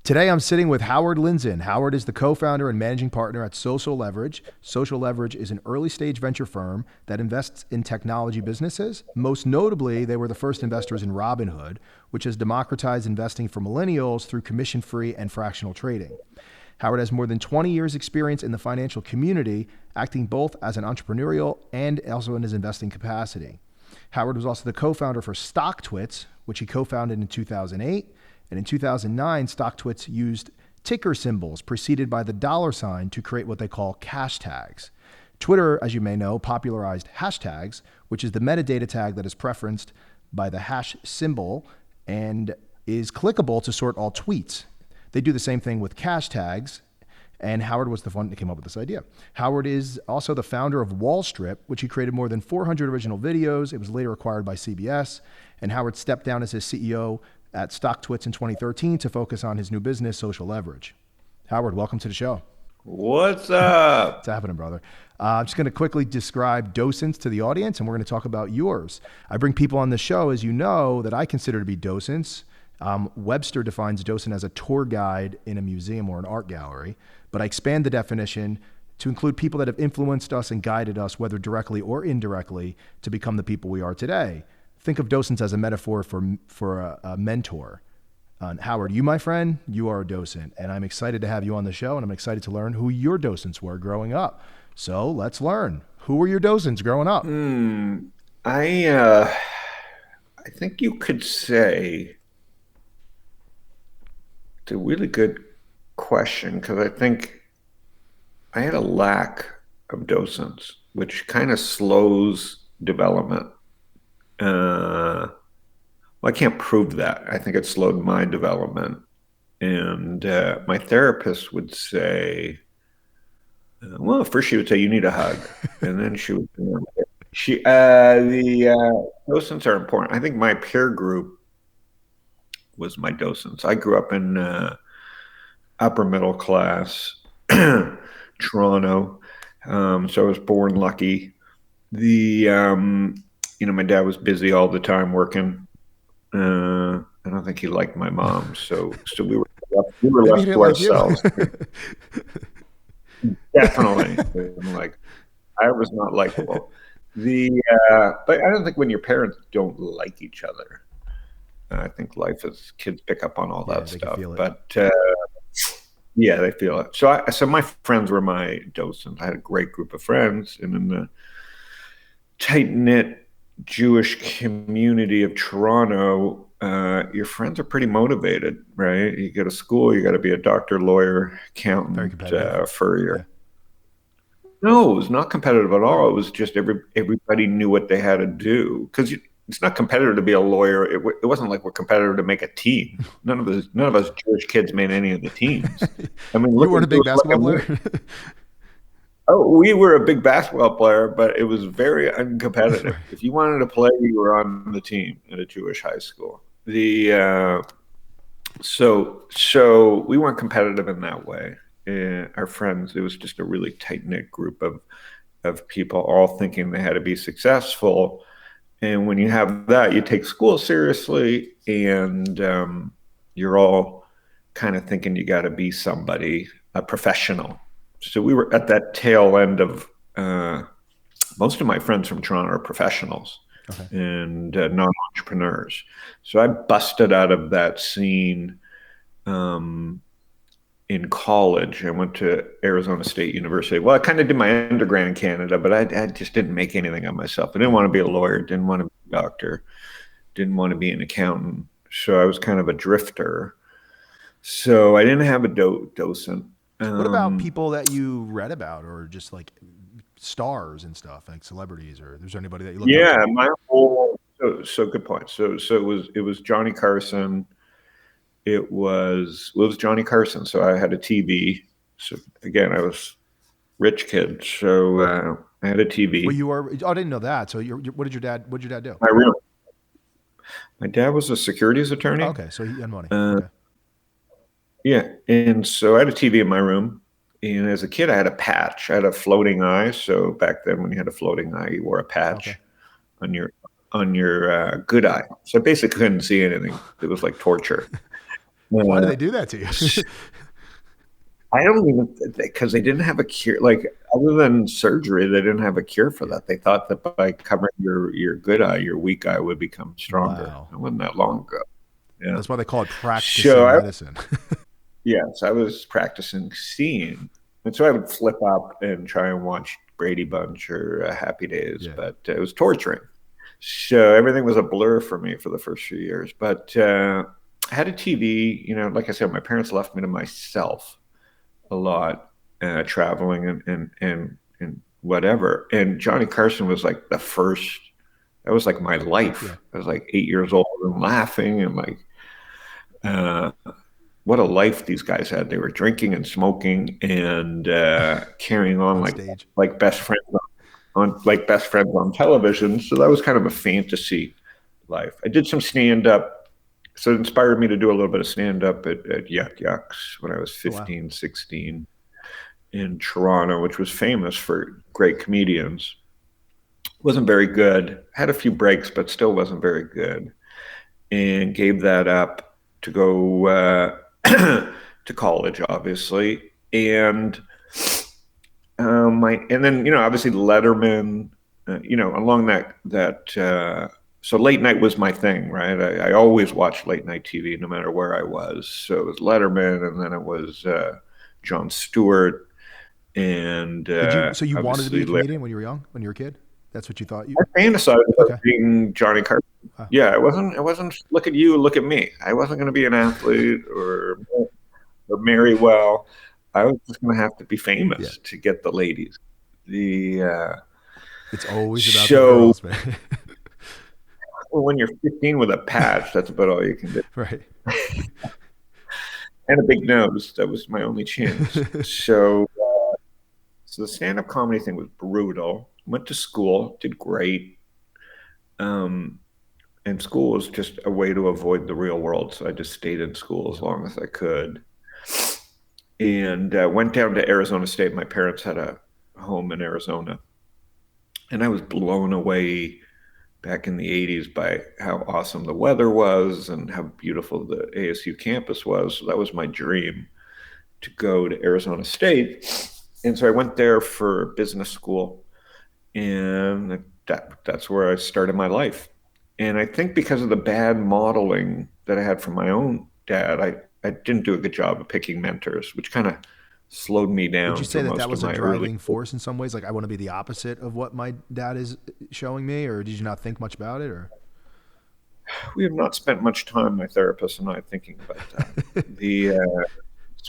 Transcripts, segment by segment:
Today, I'm sitting with Howard Lindzon. Howard is the co-founder and managing partner at Social Leverage. Social Leverage is an early-stage venture firm that invests in technology businesses. Most notably, they were the first investors in Robinhood, which has democratized investing for millennials through commission-free and fractional trading. Howard has more than 20 years experience in the financial community, acting both as an entrepreneurial and also in his investing capacity. Howard was also the co-founder for StockTwits, which he co-founded in 2008. And in 2009, StockTwits used ticker symbols preceded by the $sign to create what they call cash tags. Twitter, as you may know, popularized hashtags, which is the metadata tag that is preferenced by the hash symbol and is clickable to sort all tweets. They do the same thing with cash tags, and Howard was the one that came up with this idea. Howard is also the founder of Wallstrip, which he created more than 400 original videos. It was later acquired by CBS, and Howard stepped down as his CEO at StockTwits in 2013 to focus on his new business, Social Leverage. Howard, welcome to the show. What's up? What's happening, brother? I'm just going to quickly describe Docents to the audience, and we're going to talk about yours. I bring people on the show, as you know, that I consider to be docents. Webster defines docent as a tour guide in a museum or an art gallery, but I expand the definition to include people that have influenced us and guided us, whether directly or indirectly, to become the people we are today. Think of docents as a metaphor for a mentor. Howard, you, my friend, you are a docent, and I'm excited to have you on the show, and I'm excited to learn who your docents were growing up. So let's learn. Who were your docents growing up? I think you could say it's a really good question, because I think I had a lack of docents, which kind of slows development. Well, I can't prove that. I think it slowed my development. And my therapist would say, well, first she would say, you need a hug. And then she would, the docents are important. I think my peer group was my docents. I grew up in upper middle class Toronto. So I was born lucky. My dad was busy all the time working. I don't think he liked my mom, so we were left to ourselves. Definitely, I was not likable. But I don't think when your parents don't like each other, I think life as kids pick up on all that stuff. But yeah, they feel it. So my friends were my docents. I had a great group of friends, and in the tight-knit Jewish community of Toronto, your friends are pretty motivated, right? You go to school, you got to be a doctor, lawyer, accountant, furrier. Yeah. No, it was not competitive at all. It was just everybody knew what they had to do, because it's not competitive to be a lawyer. It wasn't like we're competitive to make a team. None of us Jewish kids made any of the teams. I mean, you weren't a big basketball player. Oh, we were a big basketball player, but it was very uncompetitive. If you wanted to play, you were on the team at a Jewish high school. So we weren't competitive in that way. Our friends, it was just a really tight-knit group of people all thinking they had to be successful. And when you have that, you take school seriously, and you're all kind of thinking you got to be somebody, a professional. So we were at that tail end of most of my friends from Toronto are professionals and non-entrepreneurs. So I busted out of that scene in college. I went to Arizona State University. Well, I kind of did my undergrad in Canada, but I just didn't make anything of myself. I didn't want to be a lawyer, didn't want to be a doctor, didn't want to be an accountant. So I was kind of a drifter. So I didn't have a docent. What about people that you read about, or just like stars and stuff, like celebrities, or there's anybody that you look up to? My whole so good point. So it was Johnny Carson. It was Johnny Carson. So I had a TV. So again, I was rich kid. So I had a TV. Well, you were. I didn't know that. So what did your dad do? My dad was a securities attorney. Okay, so he had money. Okay. Yeah, and so I had a TV in my room, and as a kid, I had a patch. I had a floating eye. So back then, when you had a floating eye, you wore a patch on your good eye. So I basically couldn't see anything. It was like torture. Why do they do that to you? I don't even, because they didn't have a cure. Like, other than surgery, they didn't have a cure for that. They thought that by covering your good eye, your weak eye would become stronger. Wow. It wasn't that long ago. Yeah. That's why they call it practicing medicine. Yes, I was practicing seeing. And so I would flip up and try and watch Brady Bunch or Happy Days, but it was torturing. So everything was a blur for me for the first few years. But I had a TV, like I said, my parents left me to myself a lot, traveling and whatever. And Johnny Carson was like that was like my life. Yeah. I was like 8 years old and laughing and like, what a life these guys had. They were drinking and smoking and carrying on like best friends on television. So that was kind of a fantasy life. I did some stand-up. So it inspired me to do a little bit of stand-up at Yuck Yucks when I was 15, 16 in Toronto, which was famous for great comedians. Wasn't very good. Had a few breaks, but still wasn't very good. And gave that up to go to college, obviously. And then obviously Letterman, along that. So late night was my thing, right? I always watched late night TV, no matter where I was. So it was Letterman, and then it was Jon Stewart, and so you wanted to be a comedian when you were young, when you were a kid? That's what you thought? I fantasized about being Johnny Carson. Huh. Yeah, it wasn't. Look at you, look at me. I wasn't going to be an athlete or marry well. I was just going to have to be famous to get the ladies. It's always about the girls, man. Well, when you're 15 with a patch, that's about all you can do. Right. And a big nose. That was my only chance. So the stand-up comedy thing was brutal. Went to school, did great. And school was just a way to avoid the real world. So I just stayed in school as long as I could. And went down to Arizona State. My parents had a home in Arizona. And I was blown away back in the 80s by how awesome the weather was and how beautiful the ASU campus was. So that was my dream, to go to Arizona State. And so I went there for business school, and that's where I started my life. And I think because of the bad modeling that I had from my own dad, I didn't do a good job of picking mentors, which kind of slowed me down. Would you say that was a driving force in some ways? Like, I want to be the opposite of what my dad is showing me, or did you not think much about it? Or we have not spent much time, my therapist and I, thinking about that.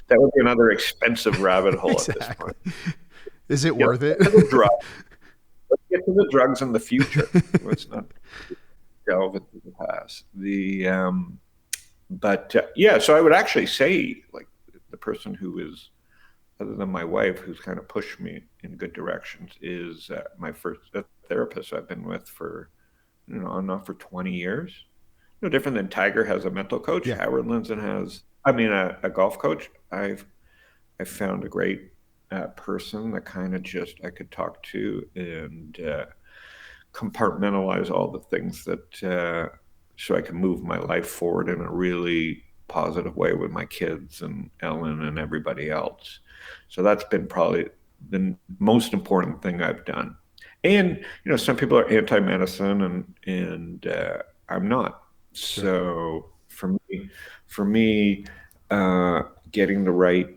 That would be another expensive rabbit hole exactly. At this point. Is it worth it? Let's get to the drugs in the future. Let's not delve into the past. So I would actually say, like, the person who is, other than my wife, who's kind of pushed me in good directions, is my first therapist I've been with for, on and off for 20 years. No different than Tiger has a mental coach. Yeah. Howard Lindzon has, a golf coach. I found a great person that kind of just I could talk to and compartmentalize all the things that so I can move my life forward in a really positive way with my kids and Ellen and everybody else. So that's been probably the most important thing I've done. And, some people are anti-medicine and I'm not. So for me, getting the right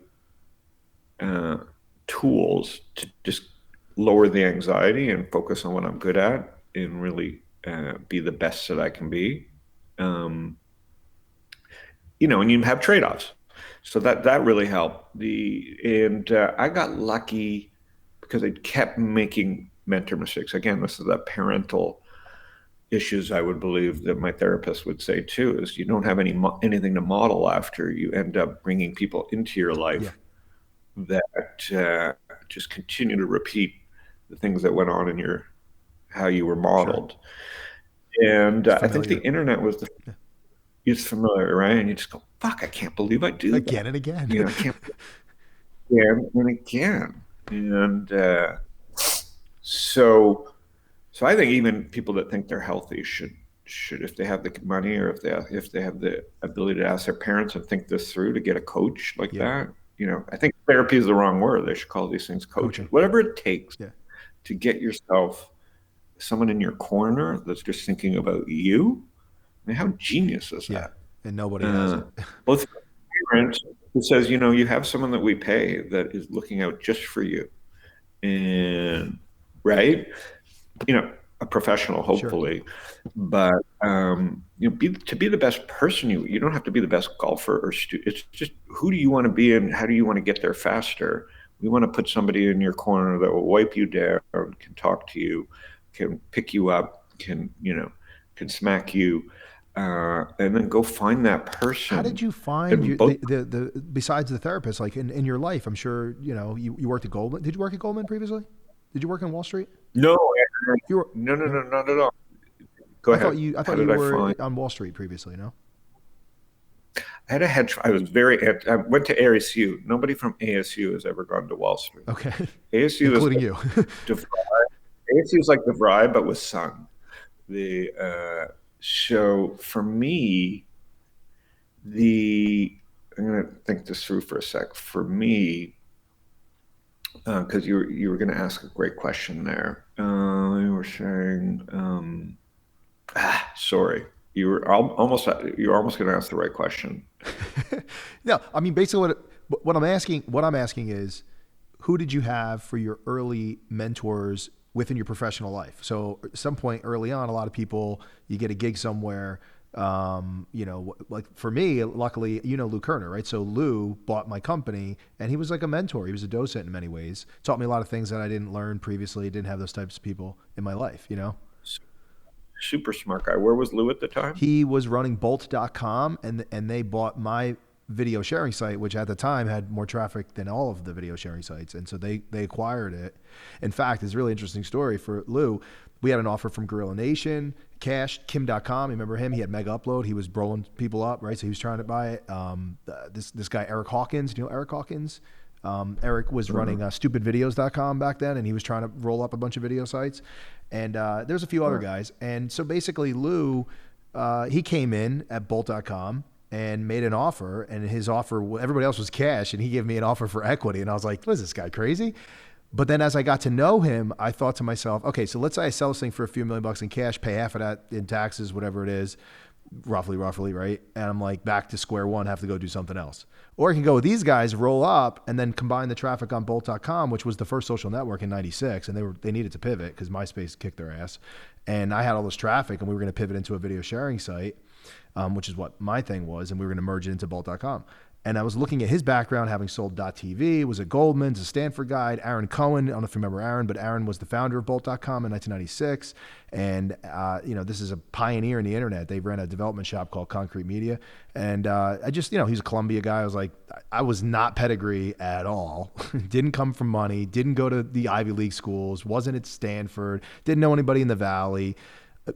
tools to just lower the anxiety and focus on what I'm good at and really be the best that I can be. And you have trade-offs. So that really helped. I got lucky because I kept making mentor mistakes. Again, this is the parental issues, I would believe, that my therapist would say too, is you don't have anything to model after. You end up bringing people into your life that just continue to repeat the things that went on in how you were modeled. Sure. And I think the internet was it's familiar, right? And you just go, fuck, I can't believe I do again and again. I can't again and again. And so I think even people that think they're healthy should if they have the money, or if they have the ability to ask their parents and think this through, to get a coach like that. I think therapy is the wrong word. They should call these things coaches. Whatever it takes to get yourself someone in your corner that's just thinking about you. I mean, how genius is that? And nobody has it. Both parents who says, you have someone that we pay that is looking out just for you, and right, a professional, hopefully, but to be the best person, you don't have to be the best golfer or it's just, who do you want to be and how do you want to get there faster? We want to put somebody in your corner that will wipe you down, can talk to you, can pick you up, can smack you, and then go find that person. How did you find the besides the therapist, like in your life? I'm sure you worked at Goldman. Did you work at Goldman previously? Did you work on Wall Street? No, no, not at all. Go ahead. I thought you were on Wall Street previously. No. I had a hedge. I went to ASU. Nobody from ASU has ever gone to Wall Street. Okay. ASU, including you. ASU is like DeVry, but with sun. So for me, I'm going to think this through for a sec. For me, because you were going to ask a great question there. You were saying, sorry, you were almost going to ask the right question. No, I mean, basically what I'm asking is, who did you have for your early mentors within your professional life? So at some point early on, a lot of people, you get a gig somewhere. Like for me, luckily, Lou Kerner, right? So Lou bought my company and he was like a mentor. He was a docent in many ways, taught me a lot of things that I didn't learn previously. Didn't have those types of people in my life, Super smart guy. Where was Lou at the time? He was running bolt.com and they bought my video sharing site, which at the time had more traffic than all of the video sharing sites. And so they acquired it. In fact, it's a really interesting story for Lou. We had an offer from Gorilla Nation, Cash, Kim.com. Remember him? He had Mega Upload. He was rolling people up, right? So he was trying to buy it. This guy, Eric Hawkins. Do you know Eric Hawkins? Eric was running stupidvideos.com back then, and he was trying to roll up a bunch of video sites. And there's a few other guys. And so basically Lou, he came in at bolt.com and made an offer, and his offer, everybody else was cash, and he gave me an offer for equity. And I was like, what is this guy, crazy? But then as I got to know him, I thought to myself, okay, so let's say I sell this thing for a few $1,000,000 in cash, pay half of that in taxes, whatever it is, roughly, right? And I'm like, back to square one, have to go do something else. Or I can go with these guys, roll up, and then combine the traffic on bolt.com, which was the first social network in 96. And they needed to pivot because MySpace kicked their ass. And I had all this traffic, and we were going to pivot into a video sharing site, which is what my thing was. And we were going to merge it into bolt.com. And I was looking at his background, having sold .tv, was at Goldman's, a Stanford guy. Aaron Cohen, I don't know if you remember Aaron, but Aaron was the founder of Bolt.com in 1996. And, this is a pioneer in the internet. They ran a development shop called Concrete Media. And I just, he's a Columbia guy. I was like, I was not pedigree at all. Didn't come from money, didn't go to the Ivy League schools, wasn't at Stanford, didn't know anybody in the Valley.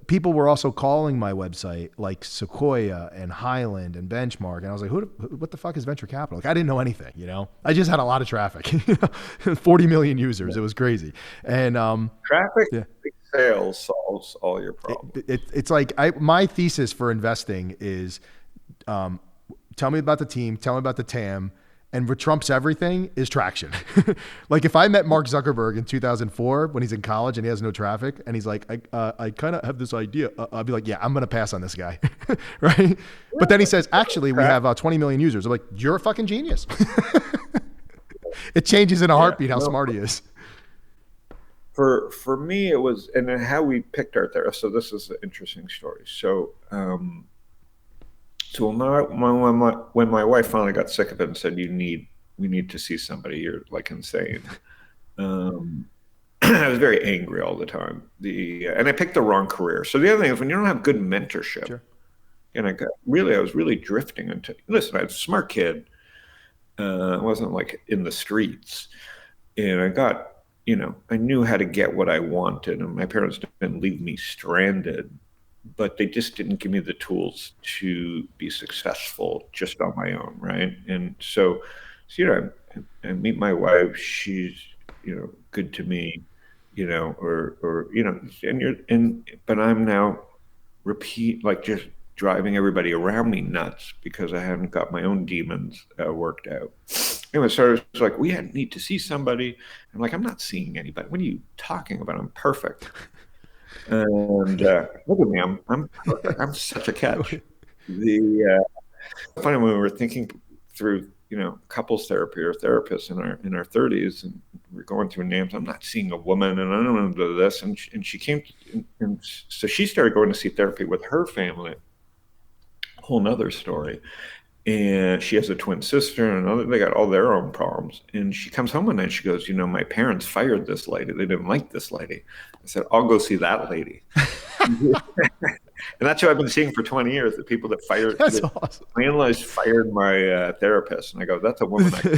People were also calling my website like Sequoia and Highland and Benchmark. And I was like, what the fuck is venture capital? Like, I didn't know anything, I just had a lot of traffic, 40 million users. It was crazy. And traffic, sales solves all your problems. It's like my thesis for investing is tell me about the team, tell me about the TAM. And what trumps everything is traction. Like if I met Mark Zuckerberg in 2004 when he's in college and he has no traffic and he's like, I kind of have this idea. I'll be like, yeah, I'm going to pass on this guy. Right. But then he says, actually, we have 20 million users. I'm like, you're a fucking genius. It changes in a heartbeat how smart he is. For me, it was, and then how we picked our therapist. So this is an interesting story. So, So when my wife finally got sick of it and said, we need to see somebody, you're like insane. I was very angry all the time. And I picked the wrong career. So the other thing is when you don't have good mentorship, sure. And I was really drifting into, listen, I was a smart kid. I wasn't like in the streets, and I got, I knew how to get what I wanted, and my parents didn't leave me stranded. But they just didn't give me the tools to be successful just on my own, right? And so I meet my wife. She's, good to me, but I'm now repeat, like just driving everybody around me nuts because I hadn't got my own demons worked out. Anyway, so it was like, we need to see somebody. I'm like, I'm not seeing anybody. What are you talking about? I'm perfect. And look at me, I'm perfect. I'm such a catch. Funny when we were thinking through, couples therapy or therapists in our 30s, and we're going through names. I'm not seeing a woman, and I don't know do this. And she came, and so she started going to see therapy with her family. Whole nother story. And she has a twin sister, and they got all their own problems. And she comes home one night, she goes, my parents fired this lady. They didn't like this lady. I said, I'll go see that lady. And that's who I've been seeing for 20 years, the people that fired. That's awesome. My in-laws fired my therapist. And I go, that's a woman. So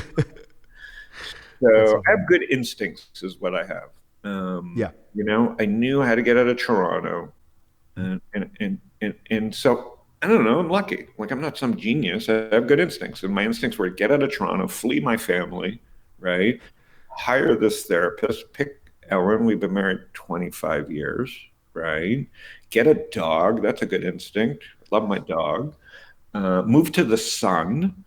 I have good instincts is what I have. I knew how to get out of Toronto. And so, I don't know, I'm lucky. Like, I'm not some genius. I have good instincts. And my instincts were to get out of Toronto, flee my family, right? Hire this therapist, pick Ellen. We've been married 25 years, right? Get a dog. That's a good instinct. Love my dog. Move to the sun,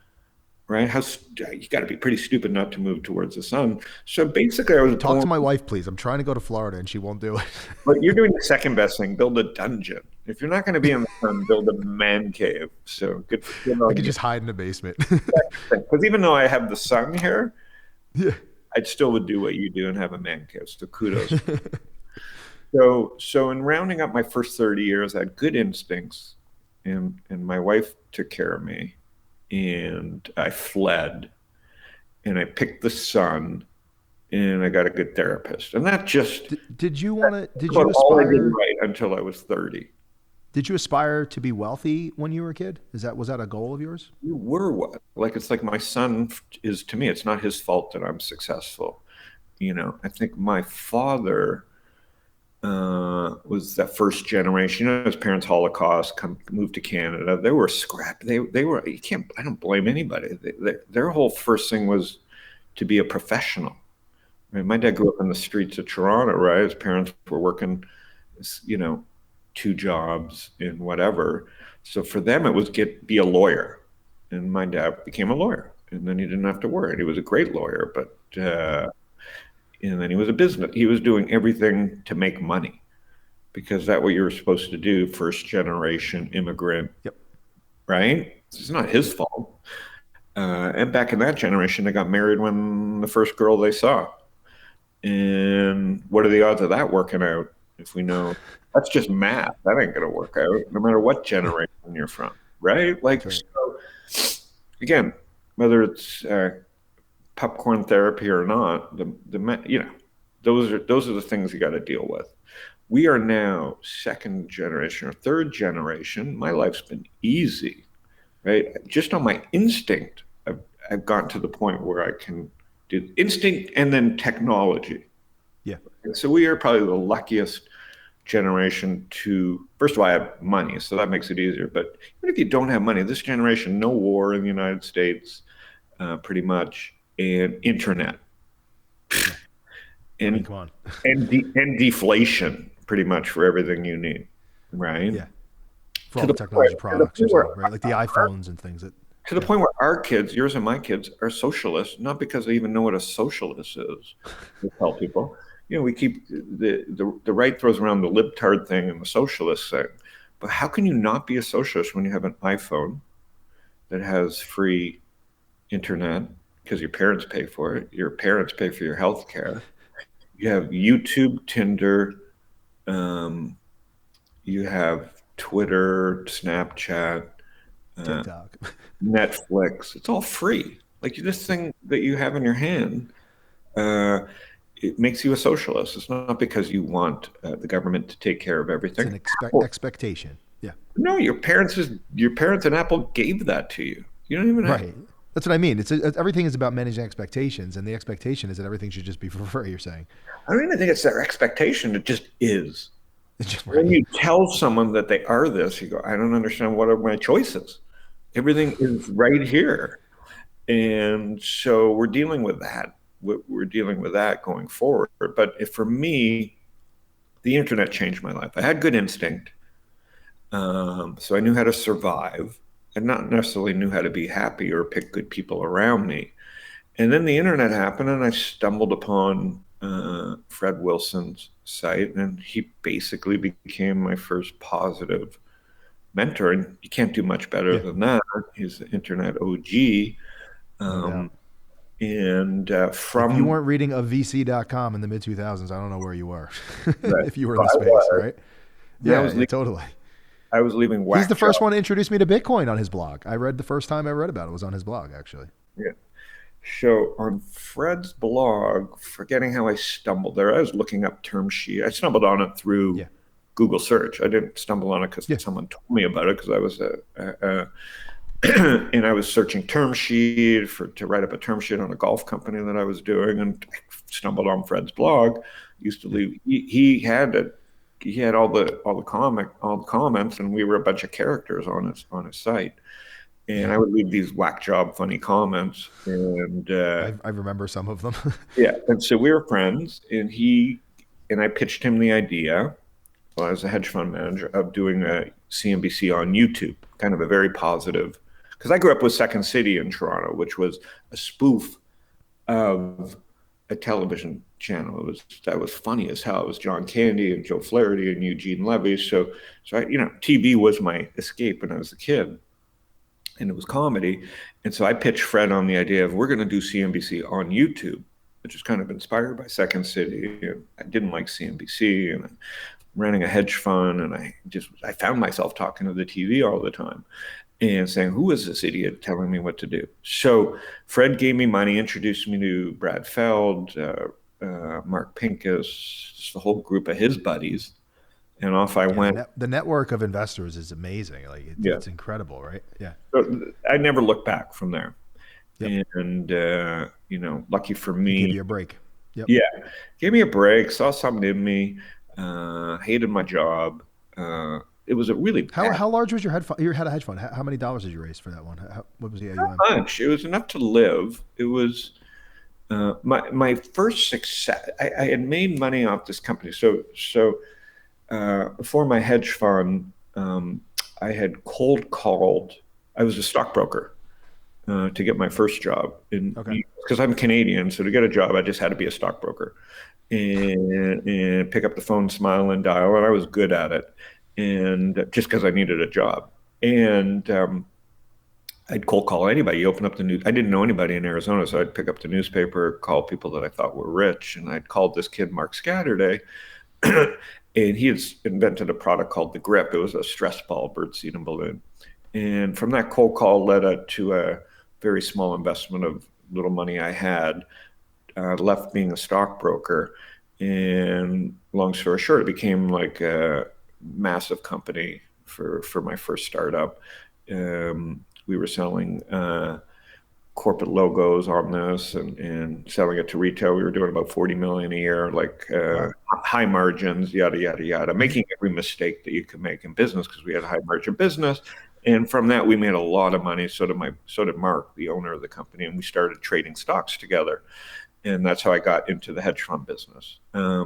right? You got to be pretty stupid not to move towards the sun. So basically, I was talk to my wife, please. I'm trying to go to Florida, and she won't do it. But you're doing the second best thing: build a dungeon. If you're not going to be in the sun, build a man cave. So good. I could just hide in the basement. Because even though I have the sun here, I still would do what you do and have a man cave. So kudos. So in rounding up my first 30 years, I had good instincts, and my wife took care of me. And I fled, and I picked the sun, and I got a good therapist. And that just did you aspire? All I did right until I was 30. Did you aspire to be wealthy when you were a kid? Was that a goal of yours? You were what? Like, it's like my son is to me. It's not his fault that I'm successful. I think my father was that first generation. His parents' Holocaust, moved to Canada. They were scrapped. They were. I don't blame anybody. Their whole first thing was to be a professional. Right? My dad grew up in the streets of Toronto. Right, his parents were working, 2 jobs and whatever. So for them, it was be a lawyer. And my dad became a lawyer, and then he didn't have to worry. He was a great lawyer, but. And then he was a business. He was doing everything to make money, because that's what you were supposed to do. First generation immigrant, right? It's not his fault. And back in that generation, they got married when the first girl they saw. And what are the odds of that working out? If we know, that's just math. That ain't gonna work out, no matter what generation you're from, right? Like, right. So again, whether it's popcorn therapy or not, those are the things you got to deal with. We are now second generation or third generation. My life's been easy, right? Just on my instinct, I've gotten to the point where I can do instinct and then technology. Yeah. And so we are probably the luckiest generation first of all, I have money, so that makes it easier. But even if you don't have money, this generation, no war in the United States, pretty much. And internet, and deflation, pretty much for everything you need, right? Yeah, for all the technology products, right? Like the iPhones and things. To the point where our kids, yours and my kids, are socialists, not because they even know what a socialist is. We tell people, we keep the right throws around the libtard thing and the socialist thing, but how can you not be a socialist when you have an iPhone that has free internet? Because your parents pay for it. Your parents pay for your health care. You have YouTube, Tinder. You have Twitter, Snapchat, TikTok, Netflix. It's all free. Like, this thing that you have in your hand, it makes you a socialist. It's not because you want the government to take care of everything. It's an expectation. Yeah. No, your parents and Apple gave that to you. You don't even have. Right. That's what I mean. Everything is about managing expectations, and the expectation is that everything should just be for free, you're saying. I don't even think it's their expectation. It just is. When you tell someone that they are this, you go, I don't understand, what are my choices? Everything is right here. And so we're dealing with that. We're dealing with that going forward. But for me, the internet changed my life. I had good instinct. So I knew how to survive. I not necessarily knew how to be happy or pick good people around me. And then the internet happened, and I stumbled upon Fred Wilson's site, and he basically became my first positive mentor. And you can't do much better than that. He's the internet OG. No doubt. And if you weren't reading a VC.com in the mid 2000s, I don't know where you were. Right. If you were in the space, right? Yeah, totally. I was leaving whack. He's the first one to introduce me to Bitcoin on his blog. The first time I read about it was on his blog, actually. Yeah. So on Fred's blog, forgetting how I stumbled there, I was looking up term sheet. I stumbled on it through Google search. I didn't stumble on it because someone told me about it, because I was and I was searching term sheet to write up a term sheet on a golf company that I was doing, and I stumbled on Fred's blog. Used to leave. He had all the comments, and we were a bunch of characters on his site. And I would leave these whack job funny comments, and I remember some of them. Yeah, and so we were friends, and I pitched him the idea, while I was a hedge fund manager, of doing a CNBC on YouTube, kind of a very positive, because I grew up with Second City in Toronto, which was a spoof of a television channel. That was funny as hell. It was John Candy and Joe Flaherty and Eugene Levy. So I, TV was my escape when I was a kid. And it was comedy. And so I pitched Fred on the idea of, we're going to do CNBC on YouTube, which is kind of inspired by Second City. And I didn't like CNBC, and I'm running a hedge fund, and I found myself talking to the TV all the time and saying, who is this idiot telling me what to do? So Fred gave me money, introduced me to Brad Feld, Mark Pincus, just the whole group of his buddies. And off I went. The network of investors is amazing. It's incredible, right? Yeah. So I never looked back from there. Yep. And, lucky for me. Give you a break. Yep. Yeah. Gave me a break, saw something in me, hated my job. It was a really How large was your hedge fund? You had a hedge fund. How many dollars did you raise for that one? What was the AUM? Not much. It was enough to live. It was my first success. I had made money off this company. So for my hedge fund, I had cold called. I was a stockbroker to get my first job, because I'm Canadian. So to get a job, I just had to be a stockbroker and pick up the phone, smile, and dial. And I was good at it, and just because I needed a job. And I'd cold call anybody. You open up the news. I didn't know anybody in Arizona, so I'd pick up the newspaper, call people that I thought were rich, and I'd called this kid, Mark Scatterday. And he had invented a product called the Grip. It was a stress ball birdseed and balloon. And from that cold call led to a very small investment of little money I had, left being a stockbroker. And long story short, it became like a massive company for my first startup. We were selling corporate logos on this and selling it to retail. We were doing about 40 million a year, high margins, yada, yada, yada, making every mistake that you could make in business, because we had a high margin business. And from that, we made a lot of money. So did Mark, the owner of the company. And we started trading stocks together. And that's how I got into the hedge fund business. I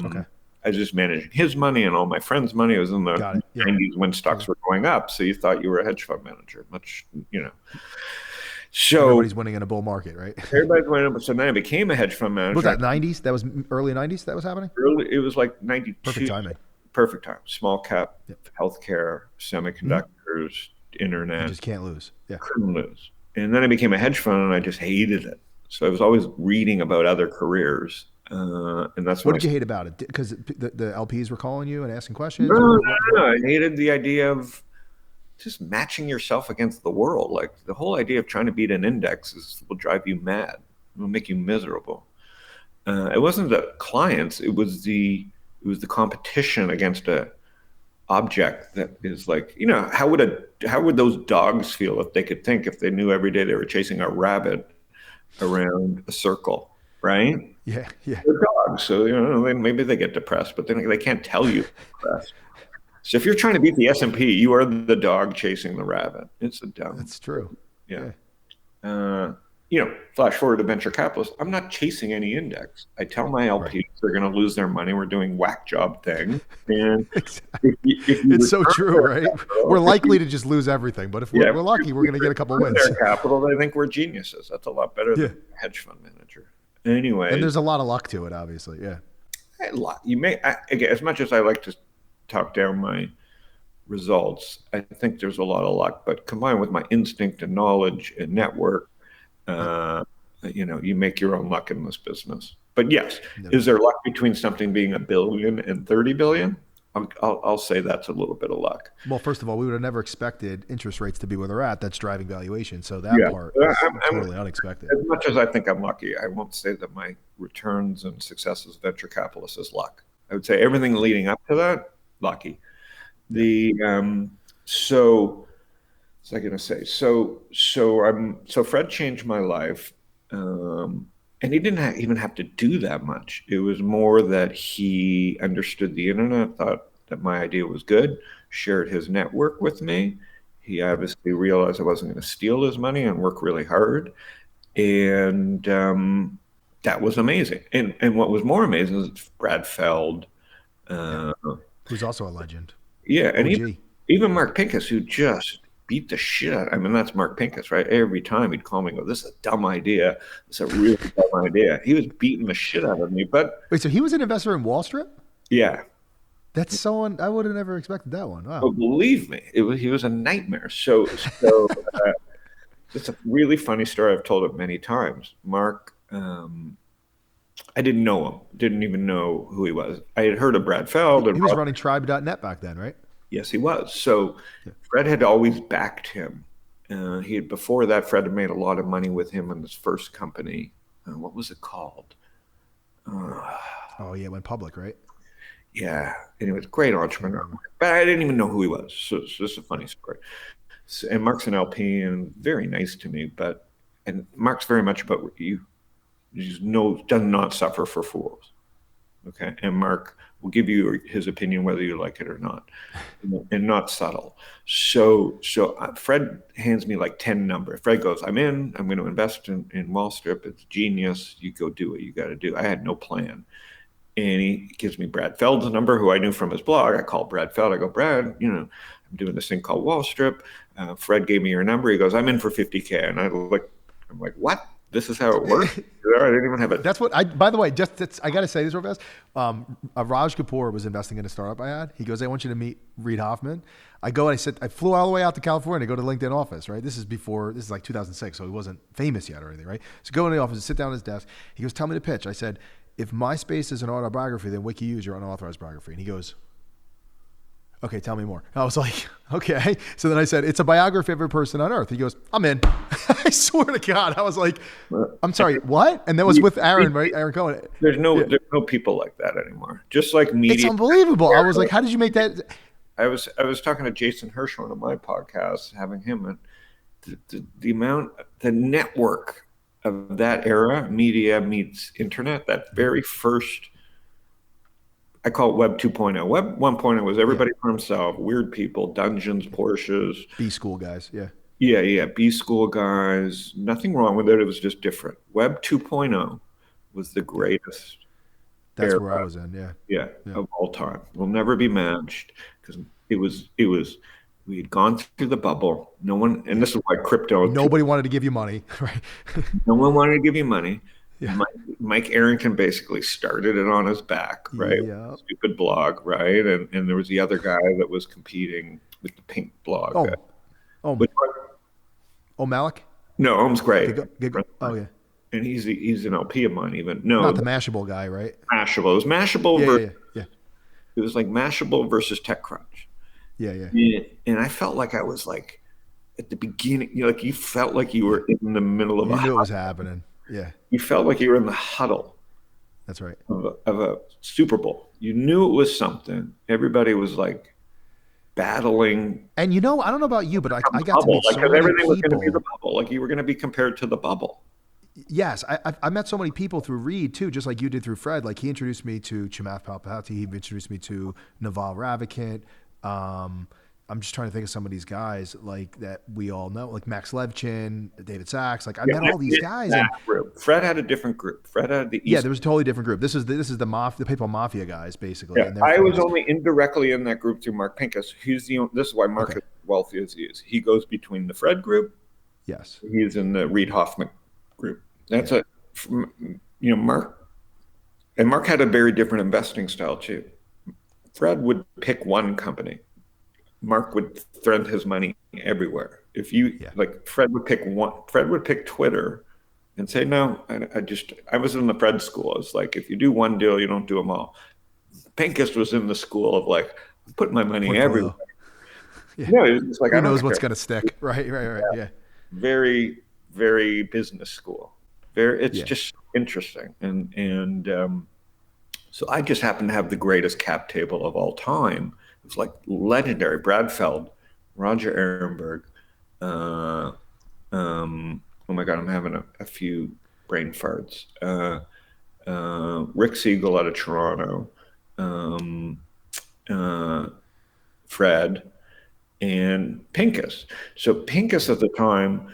was just managing his money and all my friends' money. It was in the 90s when stocks were going up. So you thought you were a hedge fund manager, So everybody's winning in a bull market, right? Everybody's winning. So then I became a hedge fund manager. Was that 90s? That was early 90s that was happening? It was like 92. Perfect timing. Perfect time. Small cap, healthcare, semiconductors, internet. You just can't lose. Yeah. Couldn't lose. And then I became a hedge fund, and I just hated it. So I was always reading about other careers. And that's what did you hate about it? Because the LPs were calling you and asking questions? No. I hated the idea of just matching yourself against the world. Like, the whole idea of trying to beat an index will drive you mad. It will make you miserable. It wasn't the clients. It was the competition against a object that is like, how would those dogs feel if they could think, if they knew every day they were chasing a rabbit around a circle, right? Yeah. They're dogs, so maybe they get depressed, but they can't tell you depressed. So if you're trying to beat the S&P, you are the dog chasing the rabbit. It's a dumb. That's true. Yeah. flash forward to venture capitalists, I'm not chasing any index. I tell my LPs they're going to lose their money. We're doing whack job things. And exactly. if you it's so true, right? capital, we're likely to just lose everything, but if we're lucky, we're going to get a couple wins. Their capital, they think we're geniuses. That's a lot better than a hedge fund manager. Anyway, and there's a lot of luck to it, obviously. Yeah, a lot. Again, as much as I like to talk down my results, I think there's a lot of luck. But combined with my instinct and knowledge and network, you make your own luck in this business. But yes, is there luck between something being $1 billion and 30 billion? I'll say that's a little bit of luck. Well, first of all, we would have never expected interest rates to be where they're at. That's driving valuation. So that part is totally unexpected. As much as I think I'm lucky, I won't say that my returns and success as venture capitalist is luck. I would say everything leading up to that, lucky. So Fred changed my life, and he didn't even have to do that much. It was more that he understood the internet, thought that my idea was good, shared his network with me. He obviously realized I wasn't going to steal his money and work really hard, and that was amazing. And what was more amazing is Brad Feld, who's also a legend. Yeah, and even Mark Pincus, who just beat the shit out. I mean, that's Mark Pincus, right? Every time he'd call me and go, "This is a dumb idea. This is a really dumb idea." He was beating the shit out of me. But wait, so he was an investor in Wallstrip? Yeah. That's someone I would have never expected that one. Wow. But believe me, he was a nightmare. So it's a really funny story. I've told it many times. Mark, I didn't know him. Didn't even know who he was. I had heard of Brad Feld. He was running Tribe.net back then, right? Yes, he was. So Fred had always backed him. Before that, Fred had made a lot of money with him in his first company. What was it called? It went public, right? Yeah, and he was a great entrepreneur. But I didn't even know who he was. So it's just a funny story. And Mark's an LP and very nice to me. And Mark's very much about what you does not suffer for fools. Okay, and Mark will give you his opinion whether you like it or not, and not subtle. So Fred hands me like 10 numbers. Fred goes, I'm going to invest in Wallstrip. It's genius. You go do what you got to do. I had no plan. And he gives me Brad Feld's number, who I knew from his blog. I call Brad Feld. I go, Brad, I'm doing this thing called Wallstrip. Fred gave me your number. He goes, I'm in for 50K. And I'm like, what? This is how it works? I didn't even have it. That's what by the way, I got to say this real fast. Raj Kapoor was investing in a startup I had. He goes, I want you to meet Reid Hoffman. I go and I flew all the way out to California to go to the LinkedIn office, right? This is like 2006, so he wasn't famous yet or anything, right? So go in the office and sit down at his desk. He goes, tell me the pitch. I said, if MySpace is an autobiography, then WikiU is your unauthorized biography. And he goes, okay, tell me more. I was like, okay. So then I said, it's a biography of every person on earth. He goes, I'm in. I swear to God. I was like, I'm sorry, what? And that was with Aaron, right? Aaron Cohen. There's no people like that anymore. Just like media. It's unbelievable. I was like, how did you make that? I was talking to Jason Hirschhorn on my podcast, having him, and the network of that era, media meets internet, that very first, I call it Web 2.0. Web 1.0 was everybody for himself, weird people, dungeons, Porsches. B-school guys, yeah. Yeah, B-school guys. Nothing wrong with it. It was just different. Web 2.0 was the greatest. That's where I was in, yeah, of all time. Will never be matched because it was. We had gone through the bubble. No one, and this is why crypto. Nobody wanted to give you money, right? No one wanted to give you money. Yeah. Mike Arrington basically started it on his back, right? Yeah. Stupid blog, right? And there was the other guy that was competing with the pink blog. Malik? No, Ohm's great. Oh yeah. And he's an LP of mine. Even no, not the Mashable guy, right? Mashable. It was Mashable. Yeah. It was like Mashable versus TechCrunch. Yeah. And I felt like I was like at the beginning. You felt like you were in the middle of. You knew it was happening. Yeah. You felt like you were in the huddle. That's right. Of a Super Bowl. You knew it was something. Everybody was like battling. And I don't know about you, but I got to meet so many everything people. was going to be the bubble. Like you were going to be compared to the bubble. Yes, I met so many people through Reid too, just like you did through Fred. Like he introduced me to Chamath Palihapitiya. He introduced me to Naval Ravikant. I'm just trying to think of some of these guys like that we all know, like Max Levchin, David Sachs. Like I met all these guys. And group. Fred had a different group. Fred had the East. Yeah, there was a totally different group. This is the PayPal Mafia guys, basically. Yeah, I was only indirectly in that group through Mark Pincus. This is why Mark is wealthy as he is. He goes between the Fred group. Yes. He's in the Reid Hoffman group. That's Mark had a very different investing style too. Fred would pick one company. Mark would thread his money everywhere. Fred would pick one. Fred would pick Twitter and say, no, I was in the Fred school. It's like, if you do one deal, you don't do them all. Pincus was in the school of like, put my money everywhere. Yeah. It's like, who knows what's going to stick. Right. Yeah. Very, very business school. It's just interesting. And so I just happen to have the greatest cap table of all time. It's like legendary. Brad Feld, Roger Ehrenberg. Oh my God, I'm having a few brain farts. Rick Siegel out of Toronto. Fred and Pincus. So Pincus at the time,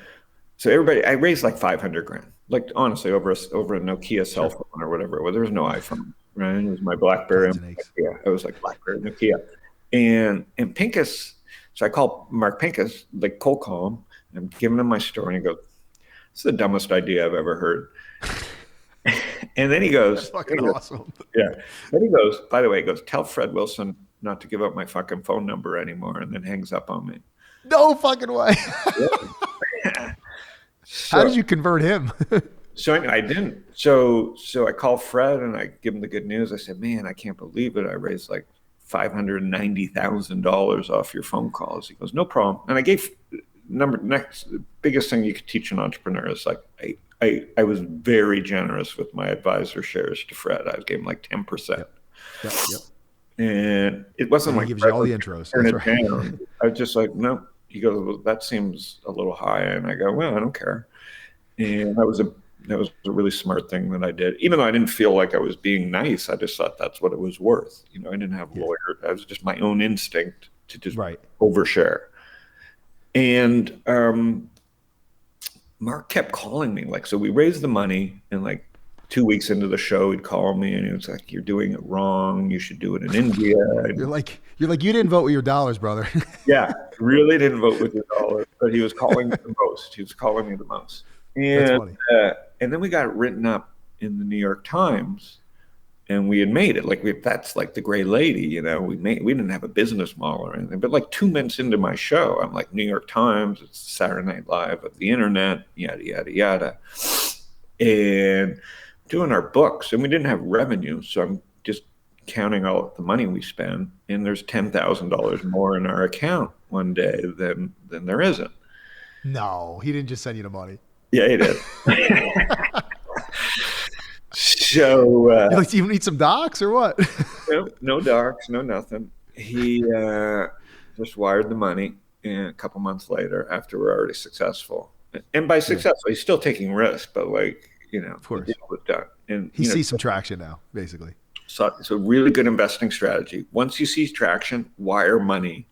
I raised like $500,000. Like honestly, over a Nokia cell phone or whatever. Well, there was no iPhone, right? It was my BlackBerry. Yeah, it was like BlackBerry, Nokia. And Pincus, so I call Mark Pincus, like cold call him, and I'm giving him my story, and he goes, "It's the dumbest idea I've ever heard." And then he goes, "That's fucking awesome." Yeah. Then he goes, by the way, tell Fred Wilson not to give up my fucking phone number anymore, and then hangs up on me. No fucking way. How did you convert him? So I didn't. So I call Fred and I give him the good news. I said, man, I can't believe it. I raised like $590,000 off your phone calls. He goes, no problem. And I gave next biggest thing you could teach an entrepreneur is like I was very generous with my advisor shares to Fred. I gave him like 10%. Yep. And it wasn't like he gives you all the intros. Turn it down. I was just like, no. He goes, well, that seems a little high. And I go, well, I don't care. And that was a really smart thing that I did. Even though I didn't feel like I was being nice, I just thought that's what it was worth. I didn't have a lawyer. That was just my own instinct to just overshare. And Mark kept calling me. So we raised the money, and 2 weeks into the show, he'd call me and he was like, "You're doing it wrong. You should do it in India." And you're like, you didn't vote with your dollars, brother. Yeah, really didn't vote with your dollars, but he was calling me the most. He was calling me the most. And, that's funny. And then we got it written up in the New York Times, and we had made it. That's like the Gray Lady, we didn't have a business model or anything. But 2 minutes into my show, I'm like, New York Times, it's Saturday Night Live of the internet, yada, yada, yada. And doing our books, and we didn't have revenue, so I'm just counting out the money we spend, and there's $10,000 more in our account one day than there isn't. No, he didn't just send you the money. Yeah, he did. So do you need some docs or what? No docs, no nothing. He just wired the money, and a couple months later, after we're already successful, and by successful, he's still taking risks, but of course, the deal was done. And he sees some traction now, basically. So it's a really good investing strategy. Once you see traction, wire money.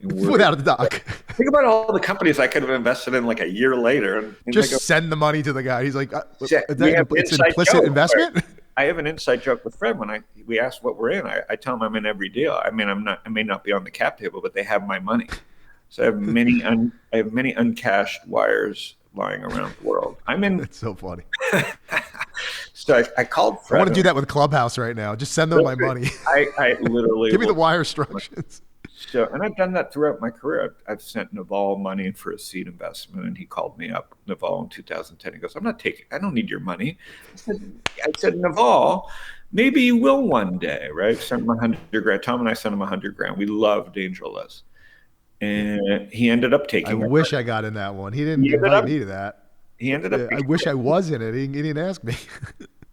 Without a doc. Think about all the companies I could have invested in a year later. And just send the money to the guy. He's like, it's an implicit investment? I have an inside joke with Fred when we ask what we're in. I tell him I'm in every deal. I mean, I may not be on the cap table, but they have my money. So I have many uncashed wires lying around the world. That's so funny. So I called Fred. I want to do that with Clubhouse right now. Just send them my money. I literally give me the wire instructions. So, and I've done that throughout my career. I've sent Naval money for a seed investment, and he called me up, Naval, in 2010. He goes, I don't need your money. I said, Naval, maybe you will one day, right? Sent him $100,000. Tom and I sent him $100,000. We loved AngelList. And he ended up taking I wish I got in that one. He didn't invite me to that. He ended up. I wish I was in it. He didn't ask me.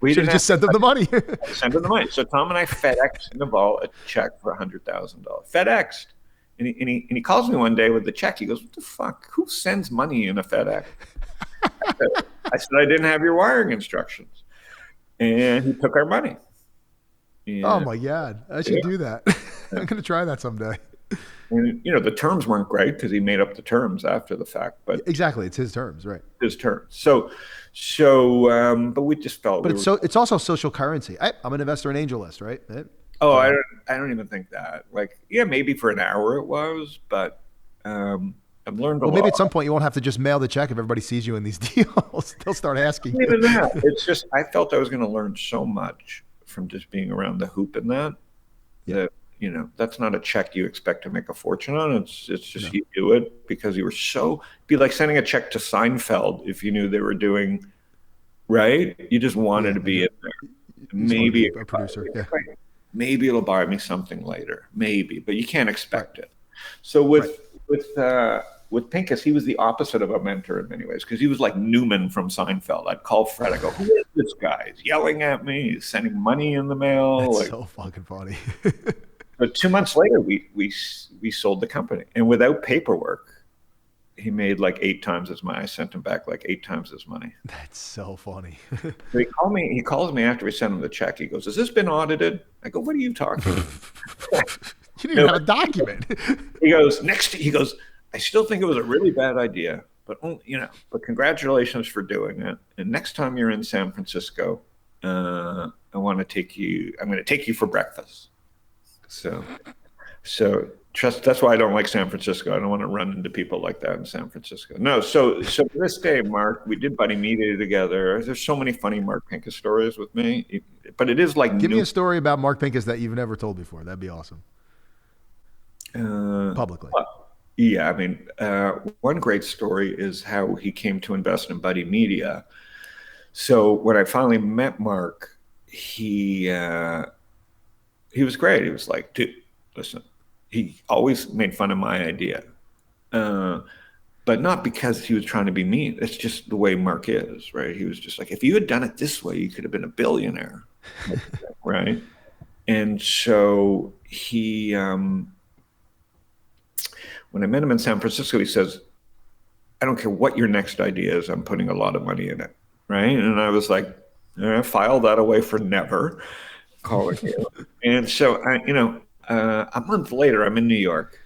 We should have just sent them the money. Send him the money. So Tom and I FedExed Naval a check for $100,000. FedExed. And he calls me one day with the check. He goes, "What the fuck? Who sends money in a FedEx?" I said, "I didn't have your wiring instructions." And he took our money. And, oh my God. I should do that. I'm going to try that someday. And, the terms weren't great because he made up the terms after the fact, but exactly. It's his terms, right? His terms. But we just felt, but it's also social currency. I'm an investor in AngelList, right? Oh, I don't even think that. Like, yeah, maybe for an hour it was, but I've learned a lot. Maybe at some point you won't have to just mail the check if everybody sees you in these deals. They'll start asking you. Even that. It's just, I felt I was going to learn so much from just being around the hoop in that. Yeah. That, that's not a check you expect to make a fortune on. It's just you do it because you were it'd be like sending a check to Seinfeld if you knew they were doing, right? You just wanted to be in there. Maybe a producer. Yeah. Maybe it'll buy me something later. Maybe, but you can't expect it. So with Pincus, he was the opposite of a mentor in many ways because he was like Newman from Seinfeld. I'd call Fred. I go, "Who is this guy? He's yelling at me. He's sending money in the mail." That's so fucking funny. But 2 months later, we sold the company, and without paperwork, he made like 8 times as money. I sent him back like 8 times his money. That's so funny. So he calls me after we sent him the check. He goes, "Has this been audited?" I go, "What are you talking about?" You didn't even have a document. He goes, "I still think it was a really bad idea, but congratulations for doing it. And next time you're in San Francisco, I'm going to take you for breakfast." So trust. That's why I don't like San Francisco. I don't want to run into people like that in San Francisco. No. So to this day, Mark, we did Buddy Media together. There's so many funny Mark Pincus stories with me, but it is like, give me a story about Mark Pincus that you've never told before. That'd be awesome. Publicly. Yeah, I mean, one great story is how he came to invest in Buddy Media. So when I finally met Mark, he was great. He was like, "Dude, listen," he always made fun of my idea, but not because he was trying to be mean. It's just the way Mark is, right? He was just like, "If you had done it this way, you could have been a billionaire," right? And so he, when I met him in San Francisco, he says, "I don't care what your next idea is, I'm putting a lot of money in it," right? And I was like, file that away for never. Calling you. And so, a month later, I'm in New York,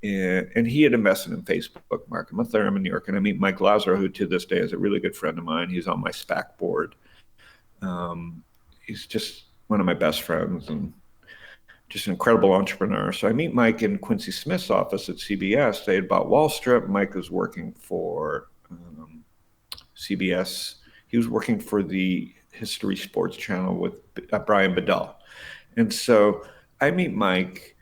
and he had invested in Facebook, Mark. A month later, I'm in New York, and I meet Mike Lazaro, who to this day is a really good friend of mine. He's on my SPAC board. He's just one of my best friends and just an incredible entrepreneur. So I meet Mike in Quincy Smith's office at CBS. They had bought Wallstrip. Mike was working for CBS. He was working for the History Sports Channel with Brian Bedell. And so I meet Mike.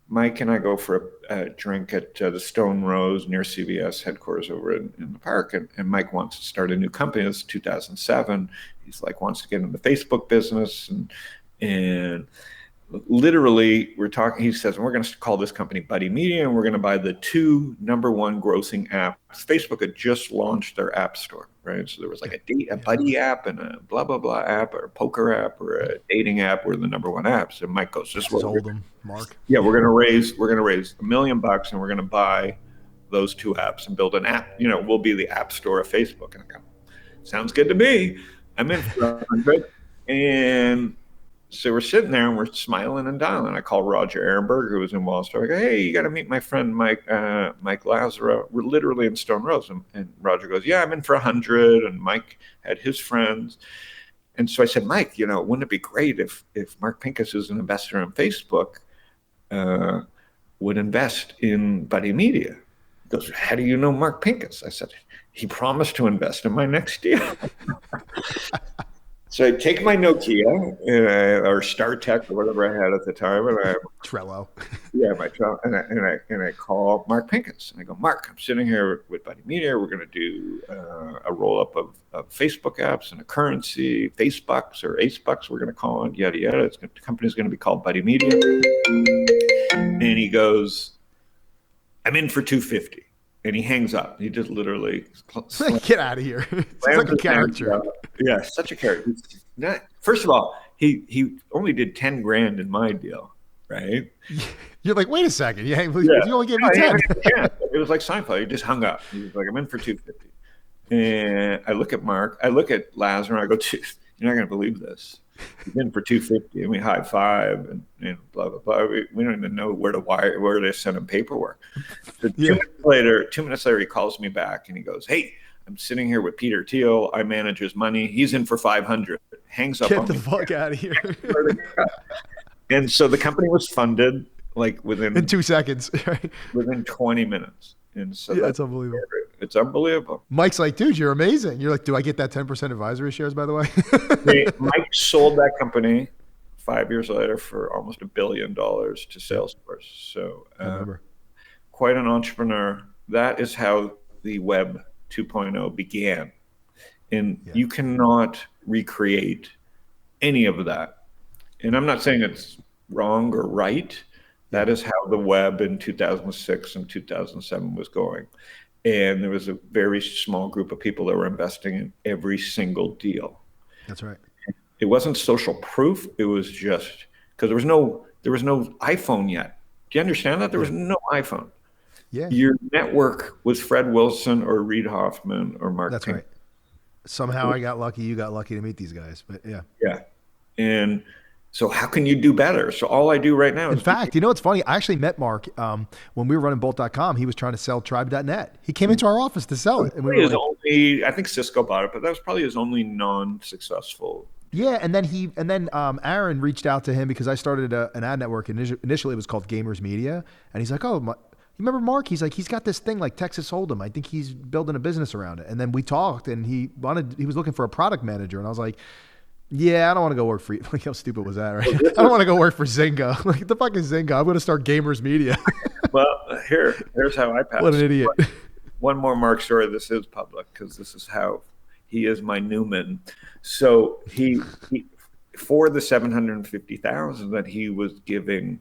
Mike and I go for a drink at the Stone Rose near CBS headquarters over in the park. And Mike wants to start a new company. This is 2007. He's like, wants to get into the Facebook business. And literally we're talking, he says, we're going to call this company Buddy Media, and we're going to buy the 2 number 1 grossing apps. Facebook had just launched their app store, right? So there was like a buddy app and a blah, blah, blah app, or a poker app, or a dating app were the number 1 apps. And Mike goes, sold them, Mark. Yeah, we're going to raise $1 million, and we're going to buy those 2 apps and build an app. We'll be the app store of Facebook. And I go, sounds good to me. I'm in for 100. And so we're sitting there and we're smiling and dialing. I call Roger Ehrenberg, who was in Wall Street. I go, "Hey, you got to meet my friend Mike Lazaro." We're literally in Stone Rose, and Roger goes, "Yeah, I'm in for 100." And Mike had his friends, and so I said, "Mike, wouldn't it be great if Mark Pincus, who's an investor in Facebook, would invest in Buddy Media?" He goes, "How do you know Mark Pincus?" I said, "He promised to invest in my next deal." So I take my Nokia or StarTech or whatever I had at the time, and Trello. Yeah, my Trello, and I call Mark Pincus, and I go, "Mark, I'm sitting here with Buddy Media. We're going to do a roll up of Facebook apps and a currency, Facebucks or Acebucks. We're going to call it yada yada. The company's going to be called Buddy Media." And he goes, "I'm in for 250." And he hangs up. He just literally get out of here. It's like a character. Yeah, such a character. First of all, he only did 10 grand in my deal, right? You're like, wait a second. You only gave me 10. It was like Seinfeld. He just hung up. He was like, "I'm in for 250. And I look at Mark. I look at Lazaro. And I go, "You're not going to believe this." He's in for 250, and we high five and blah blah blah. We don't even know where to send him paperwork. So Yeah. 2 minutes later, he calls me back and he goes, "Hey, I'm sitting here with Peter Thiel. I manage his money. He's in for 500." Hangs up Get on the me. fuck out of here. And so the company was funded like In 2 seconds. Right? within 20 minutes. And so That's unbelievable. It's unbelievable. Mike's like, dude, you're amazing. You're like, do I get that 10% advisory shares, by the way? Mike sold that company 5 years later for almost $1 billion to Salesforce. So quite an entrepreneur. That is how the Web 2.0 began. And you cannot recreate any of that. And I'm not saying it's wrong or right. That is how the web in 2006 and 2007 was going. And there was a very small group of people that were investing in every single deal. That's right. It wasn't social proof. It was just because there was no iPhone yet. Do you understand that? There was no iPhone. Yeah. Your network was Fred Wilson or Reid Hoffman or Mark Pincus. That's right. Somehow I got lucky. You got lucky to meet these guys. But yeah. Yeah. And so how can you do better? So all I do right now is... In fact, you know what's funny? I actually met Mark when we were running Bolt.com. He was trying to sell Tribe.net. He came into our office to sell it. And we were like, I think Cisco bought it, but that was probably his only non-successful... Yeah, and then Aaron reached out to him because I started an ad network. Initially, it was called Gamers Media. And he's like, oh, you remember Mark? He's like, he's got this thing like Texas Hold'em. I think he's building a business around it. And then we talked, and he was looking for a product manager. And I was like... Yeah, I don't want to go work for you. Like, how stupid was that, right? I don't want to go work for Zynga. Like, the fuck is Zynga? I'm going to start Gamers Media. Well, here's how I passed. What an idiot. One more Mark story. This is public because this is how he is my Newman. So he for the $750,000 that he was giving,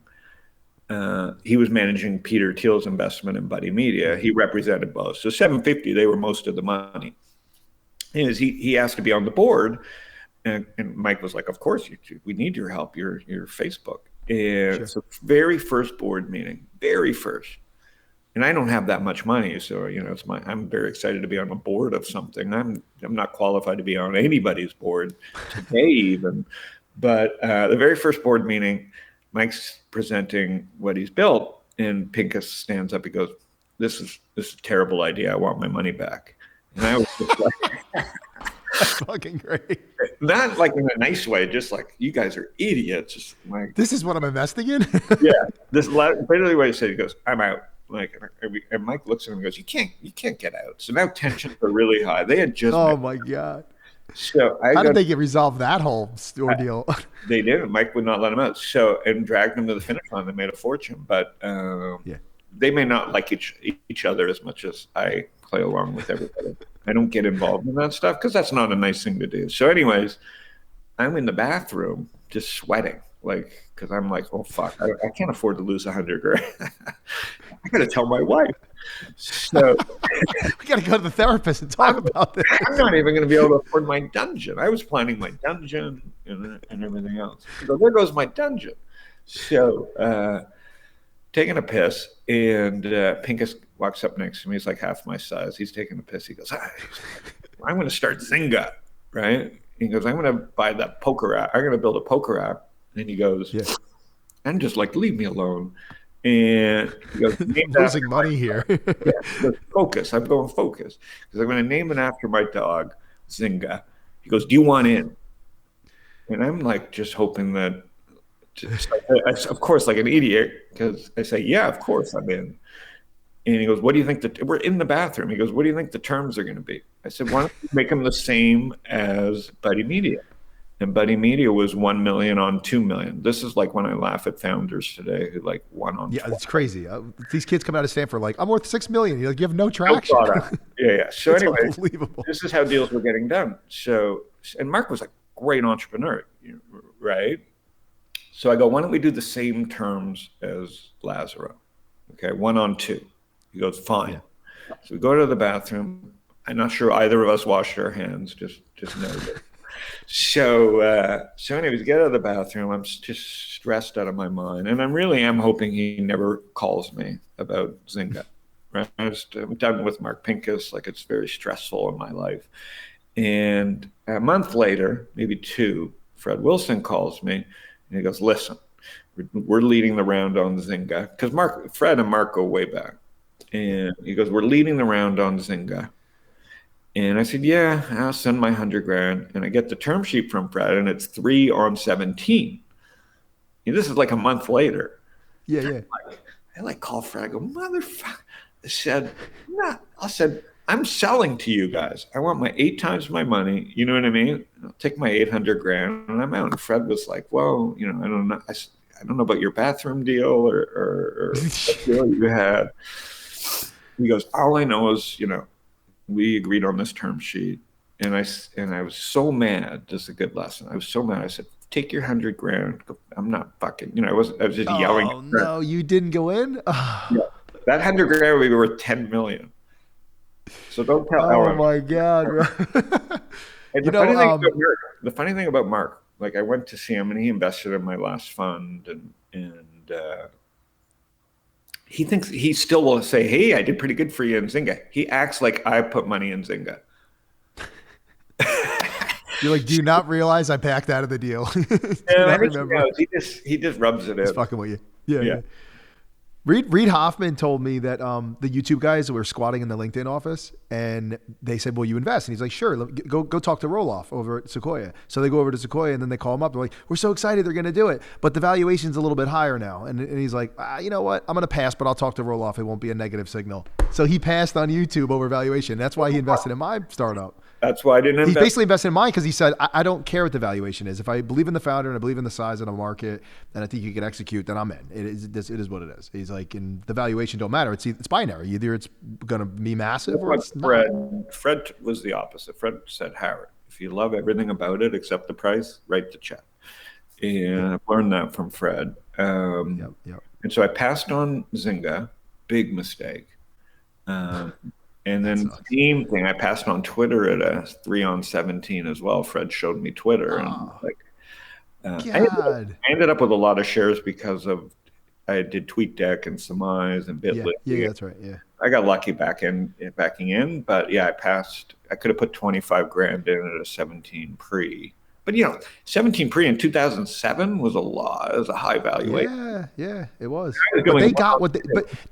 he was managing Peter Thiel's investment in Buddy Media. He represented both. So $750, they were most of the money. And he asked to be on the board. And Mike was like, of course, we need your help. You're Facebook. And so very first board meeting, very first. And I don't have that much money. So, I'm very excited to be on a board of something. I'm not qualified to be on anybody's board today even. But the very first board meeting, Mike's presenting what he's built. And Pincus stands up. He goes, this is a terrible idea. I want my money back. And I was just like... That's fucking great. Not like in a nice way, just like, you guys are idiots. Just like, this is what I'm investing in? Yeah. This literally what he said, he goes, I'm out. Like, and Mike looks at him and goes, you can't get out. So now tensions are really high. They had just my God. So how did they get resolved that whole ordeal? They didn't. Mike would not let him out. So, and dragged him to the finish line. They made a fortune, but they may not like each other as much as I play along with everybody. I don't get involved in that stuff because that's not a nice thing to do. So anyways, I'm in the bathroom just sweating, like, because I'm like, oh, fuck, I can't afford to lose $100,000. I got to tell my wife. So we got to go to the therapist and talk about this. I'm not even going to be able to afford my dungeon. I was planning my dungeon and everything else. So there goes my dungeon. So taking a piss, and Pincus walks up next to me. He's like half my size. He's taking a piss. He goes, I'm going to start Zynga, right? He goes, I'm going to buy that poker app. I'm going to build a poker app. And he goes, and just like, leave me alone. And he goes, I'm losing money here. He goes, focus. I'm going focus. Because I'm going to name it after my dog, Zynga. He goes, do you want in? And I'm like, just hoping that, of course, like an idiot, because I say, yeah, of course I'm in. And he goes, what do you think we're in the bathroom. He goes, what do you think the terms are going to be? I said, why don't you make them the same as Buddy Media? And Buddy Media was 1 million on 2 million. This is like when I laugh at founders today who like 1 on 12. It's crazy. These kids come out of Stanford like, I'm worth 6 million. You're like, you have no traction. Yeah. So anyway, unbelievable. This is how deals were getting done. So, and Mark was a great entrepreneur, right? So I go, why don't we do the same terms as Lazaro? Okay, 1 on 2. He goes, fine. Yeah. So we go to the bathroom. I'm not sure either of us washed our hands, just know that. So anyways, get out of the bathroom. I'm just stressed out of my mind. And I'm hoping he never calls me about Zynga. Right? I'm done with Mark Pincus. Like, it's very stressful in my life. And a month later, maybe 2, Fred Wilson calls me and he goes, listen, we're leading the round on Zynga. Because Fred and Mark go way back. And he goes, we're leading the round on Zynga. And I said, yeah, I'll send my $100,000. And I get the term sheet from Fred, and it's 3 on 17. And this is like a month later. Yeah. I call Fred. I go, motherfucker. I said, I'm selling to you guys. I want my 8 times my money. You know what I mean? I'll take my $800,000 and I'm out. And Fred was like, well, I don't know. I don't know about your bathroom deal or what deal you had. He goes, all I know is, we agreed on this term sheet. And I was so mad. This is a good lesson. I was so mad. I said, take your $100,000. I'm not fucking, I was just yelling. Oh, no, you didn't go in? Yeah. That $100,000 would be worth $10 million. So don't tell Ellen. Oh my God. And the funny thing about Mark, like I went to see him and he invested in my last fund and he thinks he still will say, hey, I did pretty good for you in Zynga. He acts like I put money in Zynga. You're like, do you not realize I backed out of the deal? He just rubs it in. He's fucking with you. Yeah. Reid Hoffman told me that the YouTube guys were squatting in the LinkedIn office and they said, will you invest? And he's like, sure, go talk to Roloff over at Sequoia. So they go over to Sequoia and then they call him up. They're like, we're so excited they're going to do it. But the valuation's a little bit higher now. And he's like, you know what? I'm going to pass, but I'll talk to Roloff. It won't be a negative signal. So he passed on YouTube over valuation. That's why he invested in my startup. That's why I didn't invest. He basically invested in mine because he said, I don't care what the valuation is. If I believe in the founder and I believe in the size of the market and I think you can execute, then I'm in. It is what it is. He's like, and the valuation don't matter. It's binary. Either it's going to be massive or it's not. Fred was the opposite. Fred said, Howard, if you love everything about it except the price, write the check. And I've learned that from Fred. And so I passed on Zynga, big mistake. And then the team thing, I passed on Twitter at a 3 on 17 as well. Fred showed me Twitter, and I ended up with a lot of shares because of I did TweetDeck and Surmise and Bitly. Yeah, that's right. Yeah, I got lucky backing in, but yeah, I passed. I could have put $25,000 in at a 17 pre. But 17 pre in 2007 was a lot. It was a high valuation. Yeah, it was. But they got but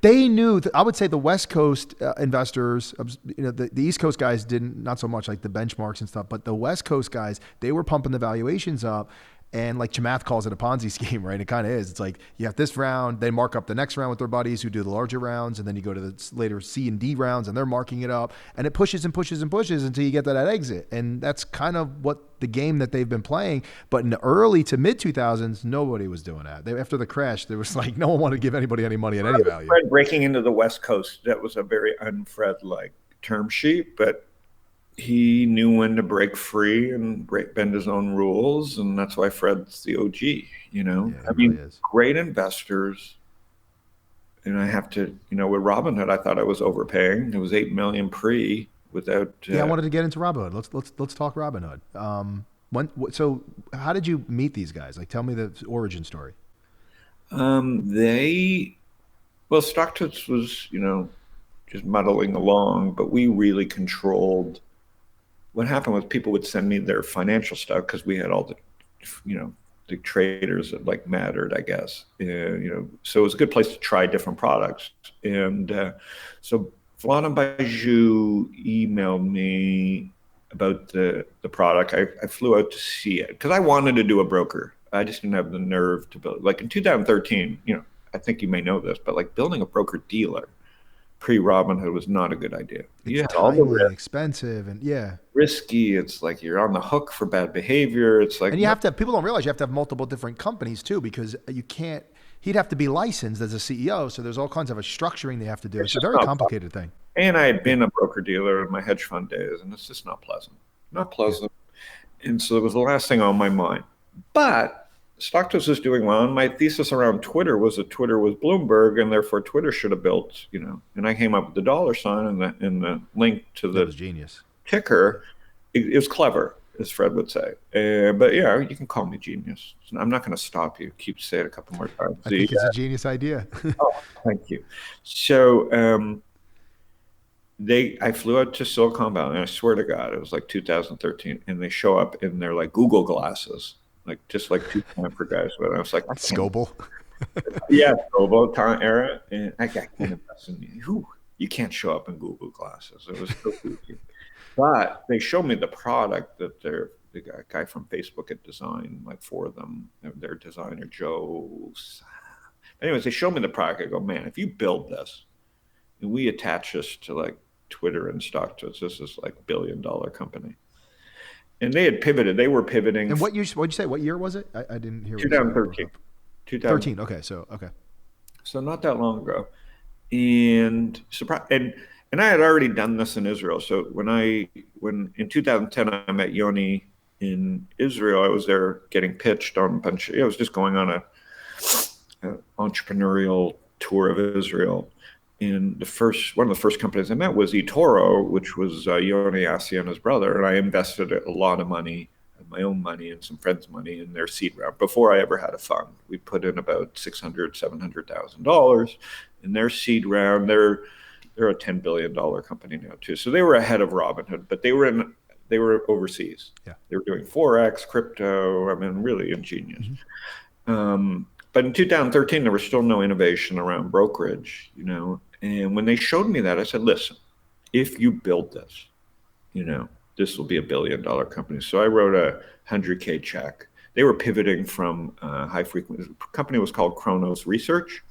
they knew. I would say the West Coast investors, the East Coast guys didn't, not so much like the benchmarks and stuff. But the West Coast guys, they were pumping the valuations up. And like Chamath calls it a Ponzi scheme, right? It kind of is. It's like you have this round, they mark up the next round with their buddies who do the larger rounds, and then you go to the later C and D rounds, and they're marking it up, and it pushes and pushes and pushes until you get to that exit. And that's kind of what the game that they've been playing. But in the early to mid 2000s, nobody was doing that. After the crash, there was like no one wanted to give anybody any money at any value. Fred breaking into the West Coast, that was a very un-Fred-like term sheet, but he knew when to break free and bend his own rules, and that's why Fred's the OG. Really great investors. And I have to, with Robinhood, I thought I was overpaying. It was $8 million pre without. I wanted to get into Robinhood. Let's talk Robinhood. So how did you meet these guys? Like, tell me the origin story. StockTwits was, just muddling along, but we really controlled. What happened was people would send me their financial stuff because we had all the, the traders that like mattered, I guess. So it was a good place to try different products. And so Vlad and Baiju emailed me about the product. I flew out to see it because I wanted to do a broker. I just didn't have the nerve to build. Like in 2013, I think you may know this, but like building a broker dealer pre-Robinhood was not a good idea. It's timely, expensive, and risky. It's like you're on the hook for bad behavior. It's like, and you have to. People don't realize you have to have multiple different companies too, because you can't. He'd have to be licensed as a CEO, so there's all kinds of a structuring they have to do. It's a very complicated thing. And I had been a broker dealer in my hedge fund days, and it's just not pleasant. Not pleasant. And so it was the last thing on my mind. But StockTwits was doing well, and my thesis around Twitter was that Twitter was Bloomberg, and therefore Twitter should have built, and I came up with the $sign and the link to the genius ticker. It was clever, as Fred would say. But yeah, you can call me genius. I'm not going to stop you. Keep saying it a couple more times. I think it's a genius idea. Oh, thank you. So I flew out to Silicon Valley, and I swear to God, it was like 2013, and they show up in their like Google glasses. like just like two Stanford guys. But I was like, Scoble. Yeah, Scoble time era, and I can't invest in you. You can't show up in Google glasses. It was so creepy. But they showed me the product that the guy from Facebook had designed, like for them, their designer Joe. Anyways, they showed me the product. I go, man, if you build this and we attach this to like Twitter and StockTwits, this is like $1 billion company. And they had pivoted. They were pivoting. And what'd you say? What year was it? I didn't hear. 2013. 2013. Okay, so okay. So not that long ago, and and I had already done this in Israel. So when in 2010 I met Yoni in Israel, I was there getting pitched on a bunch. I was just going on a entrepreneurial tour of Israel. And one of the first companies I met was eToro, which was Yoni Asiana's brother, and I invested a lot of money, my own money and some friends' money in their seed round before I ever had a fund. We put in about $600,000-$700,000 in their seed round. They're a $10 billion company now too. So they were ahead of Robinhood, but they were overseas. Yeah. They were doing Forex, crypto. I mean, really ingenious. Mm-hmm. But in 2013, there was still no innovation around brokerage, And when they showed me that, I said, listen, if you build this, this will be $1 billion company. So I wrote a $100K check. They were pivoting from high frequency. The company was called Kronos Research.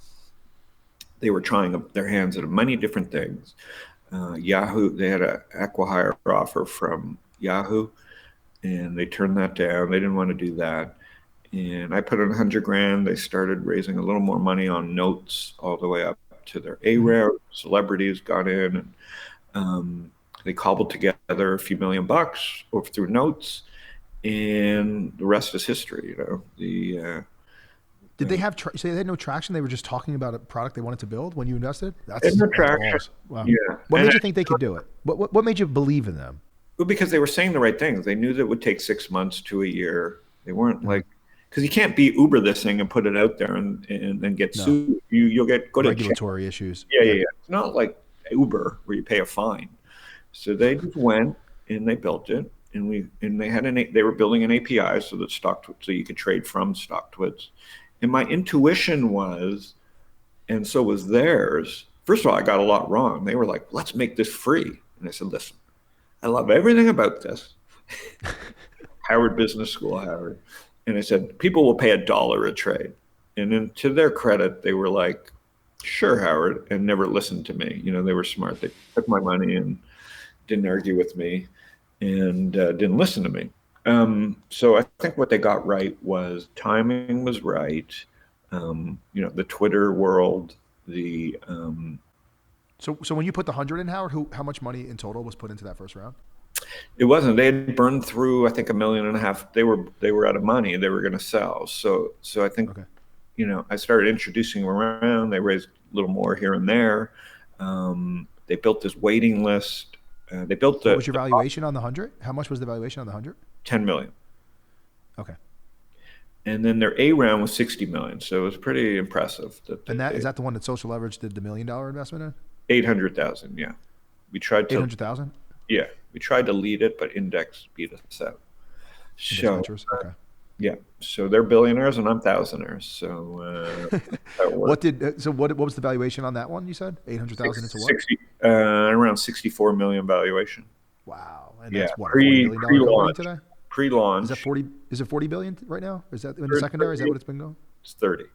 They were trying their hands at many different things. Yahoo, they had an acqui-hire offer from Yahoo, and they turned that down. They didn't want to do that. And I put in $100,000. They started raising a little more money on notes all the way up to their A-round. Celebrities got in, and they cobbled together a few $1 million over through notes, and the rest is history. Did they have? So they had no traction. They were just talking about a product they wanted to build when you invested. That's no traction. Wow. Yeah. What made you think they could do it? What made you believe in them? Well, because they were saying the right things. They knew that it would take 6 months to a year. They weren't like. Because you can't be Uber this thing and put it out there and then get sued. You'll go to regulatory issues. Yeah. It's not like Uber where you pay a fine. So they just went and they built it, and they were building an API so that so you could trade from StockTwits. And my intuition was, and so was theirs. First of all, I got a lot wrong. They were like, "Let's make this free," and I said, "Listen, I love everything about this." Howard Business School, Howard. And I said, people will pay $1 a trade. And then to their credit, they were like, sure, Howard, and never listened to me. They were smart. They took my money and didn't argue with me and didn't listen to me. So I think what they got right was timing was right. The Twitter world, So when you put the 100 in, Howard, how much money in total was put into that first round? It wasn't. They had burned through, I think, $1.5 million. They were out of money. They were going to sell. So I think, I started introducing them around. They raised a little more here and there. They built this waiting list. What was your valuation on the 100? How much was the valuation on the 100? $10 million. Okay. And then their A round was $60 million. So it was pretty impressive. Is that the one that Social Leverage did the $1 million investment in? $800,000. Yeah. We tried to. 800,000. Yeah, we tried to lead it, but Index beat us out. So, okay. Yeah, so they're billionaires and I'm thousandaires. So, what was the valuation on that one? You said 800,000 into what? Around 64 million valuation. Wow, and that's what $40 billion today. Pre-launch. Is it 40 billion right now? Is that in the secondary? Is that what it's been going? It's 30.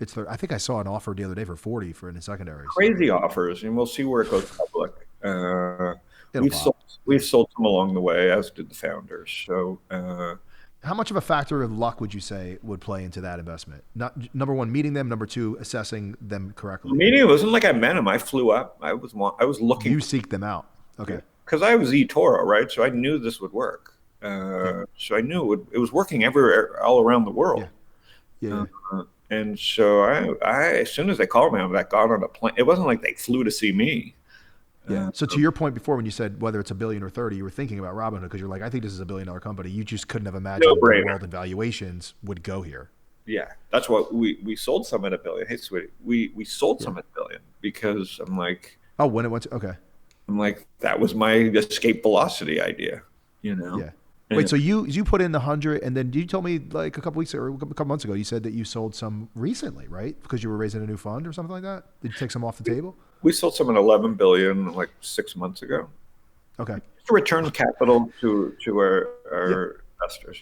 It's 30. I think I saw an offer the other day for 40 for in the secondary. Crazy offers, and we'll see where it goes public. We've sold them along the way, as did the founders. So, how much of a factor of luck would you say would play into that investment? Not number one, meeting them. Number two, assessing them correctly. Meeting, it wasn't like I met them. I flew up. I was looking. You seek them out, okay? Because I was eToro, right? So I knew this would work. So I knew it was working everywhere, all around the world. Yeah. And so I, as soon as they called me, I got on a plane. It wasn't like they flew to see me. Yeah. So to your point before, when you said whether it's $1 billion or 30, you were thinking about Robinhood because you're like, I think this is $1 billion company. You just couldn't have imagined the world and valuations would go here. Yeah, that's what we sold some at $1 billion. Hey, sweetie, we sold some at $1 billion because I'm like, when it went to, okay. I'm like, that was my escape velocity idea, Yeah. Wait, so you put in the 100, and then you told me like a couple weeks or a couple months ago, you said that you sold some recently, right? Because you were raising a new fund or something like that. Did you take some off the table? We sold some at 11 billion like 6 months ago. Okay. To return capital to our investors.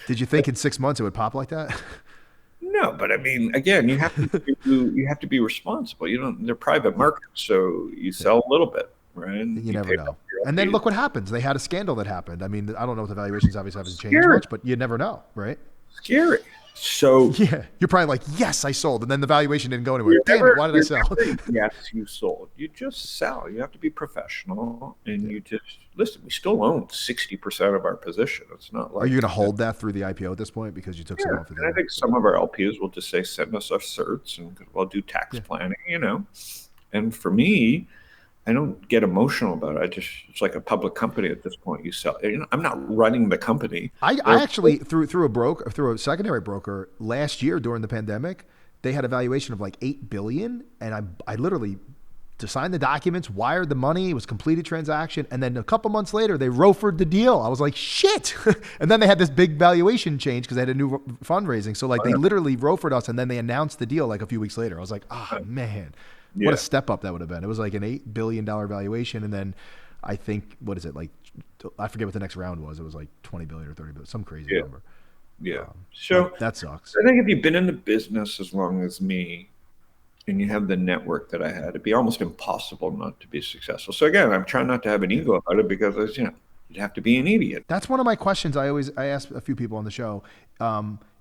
Did you think in 6 months it would pop like that? No, but I mean, again, you have to be responsible. They're private markets, so you sell a little bit, right? You never know. And then look what happens. They had a scandal that happened. I mean, I don't know if the valuations obviously haven't changed much, but you never know, right? Scary. So yeah, you're probably like, yes, I sold, and then the valuation didn't go anywhere. Damn it, why did I sell? Yes, you sold. You just sell. You have to be professional, and you just listen. We still own 60% of our position. It's not like. Are you going to hold that through the IPO at this point because you took some off? I think some of our LPs will just say send us our certs, and we'll do tax planning. And for me, I don't get emotional about it. It's like a public company at this point. You sell. I'm not running the company. I actually through a secondary broker last year during the pandemic, they had a valuation of like $8 billion, and I literally signed the documents, wired the money, it was completed transaction, and then a couple months later they rofered the deal. I was like, shit. And then they had this big valuation change because they had a new fundraising. So like they literally rofered us, and then they announced the deal like a few weeks later. I was like, oh man. What a step up that would have been. It was like an $8 billion valuation. And then I think, what is it? Like, I forget what the next round was. It was like 20 billion or 30 billion, some crazy number. Yeah. So that sucks. I think if you've been in the business as long as me and you have the network that I had, it'd be almost impossible not to be successful. So again, I'm trying not to have an ego about it because, you'd have to be an idiot. That's one of my questions. I ask a few people on the show.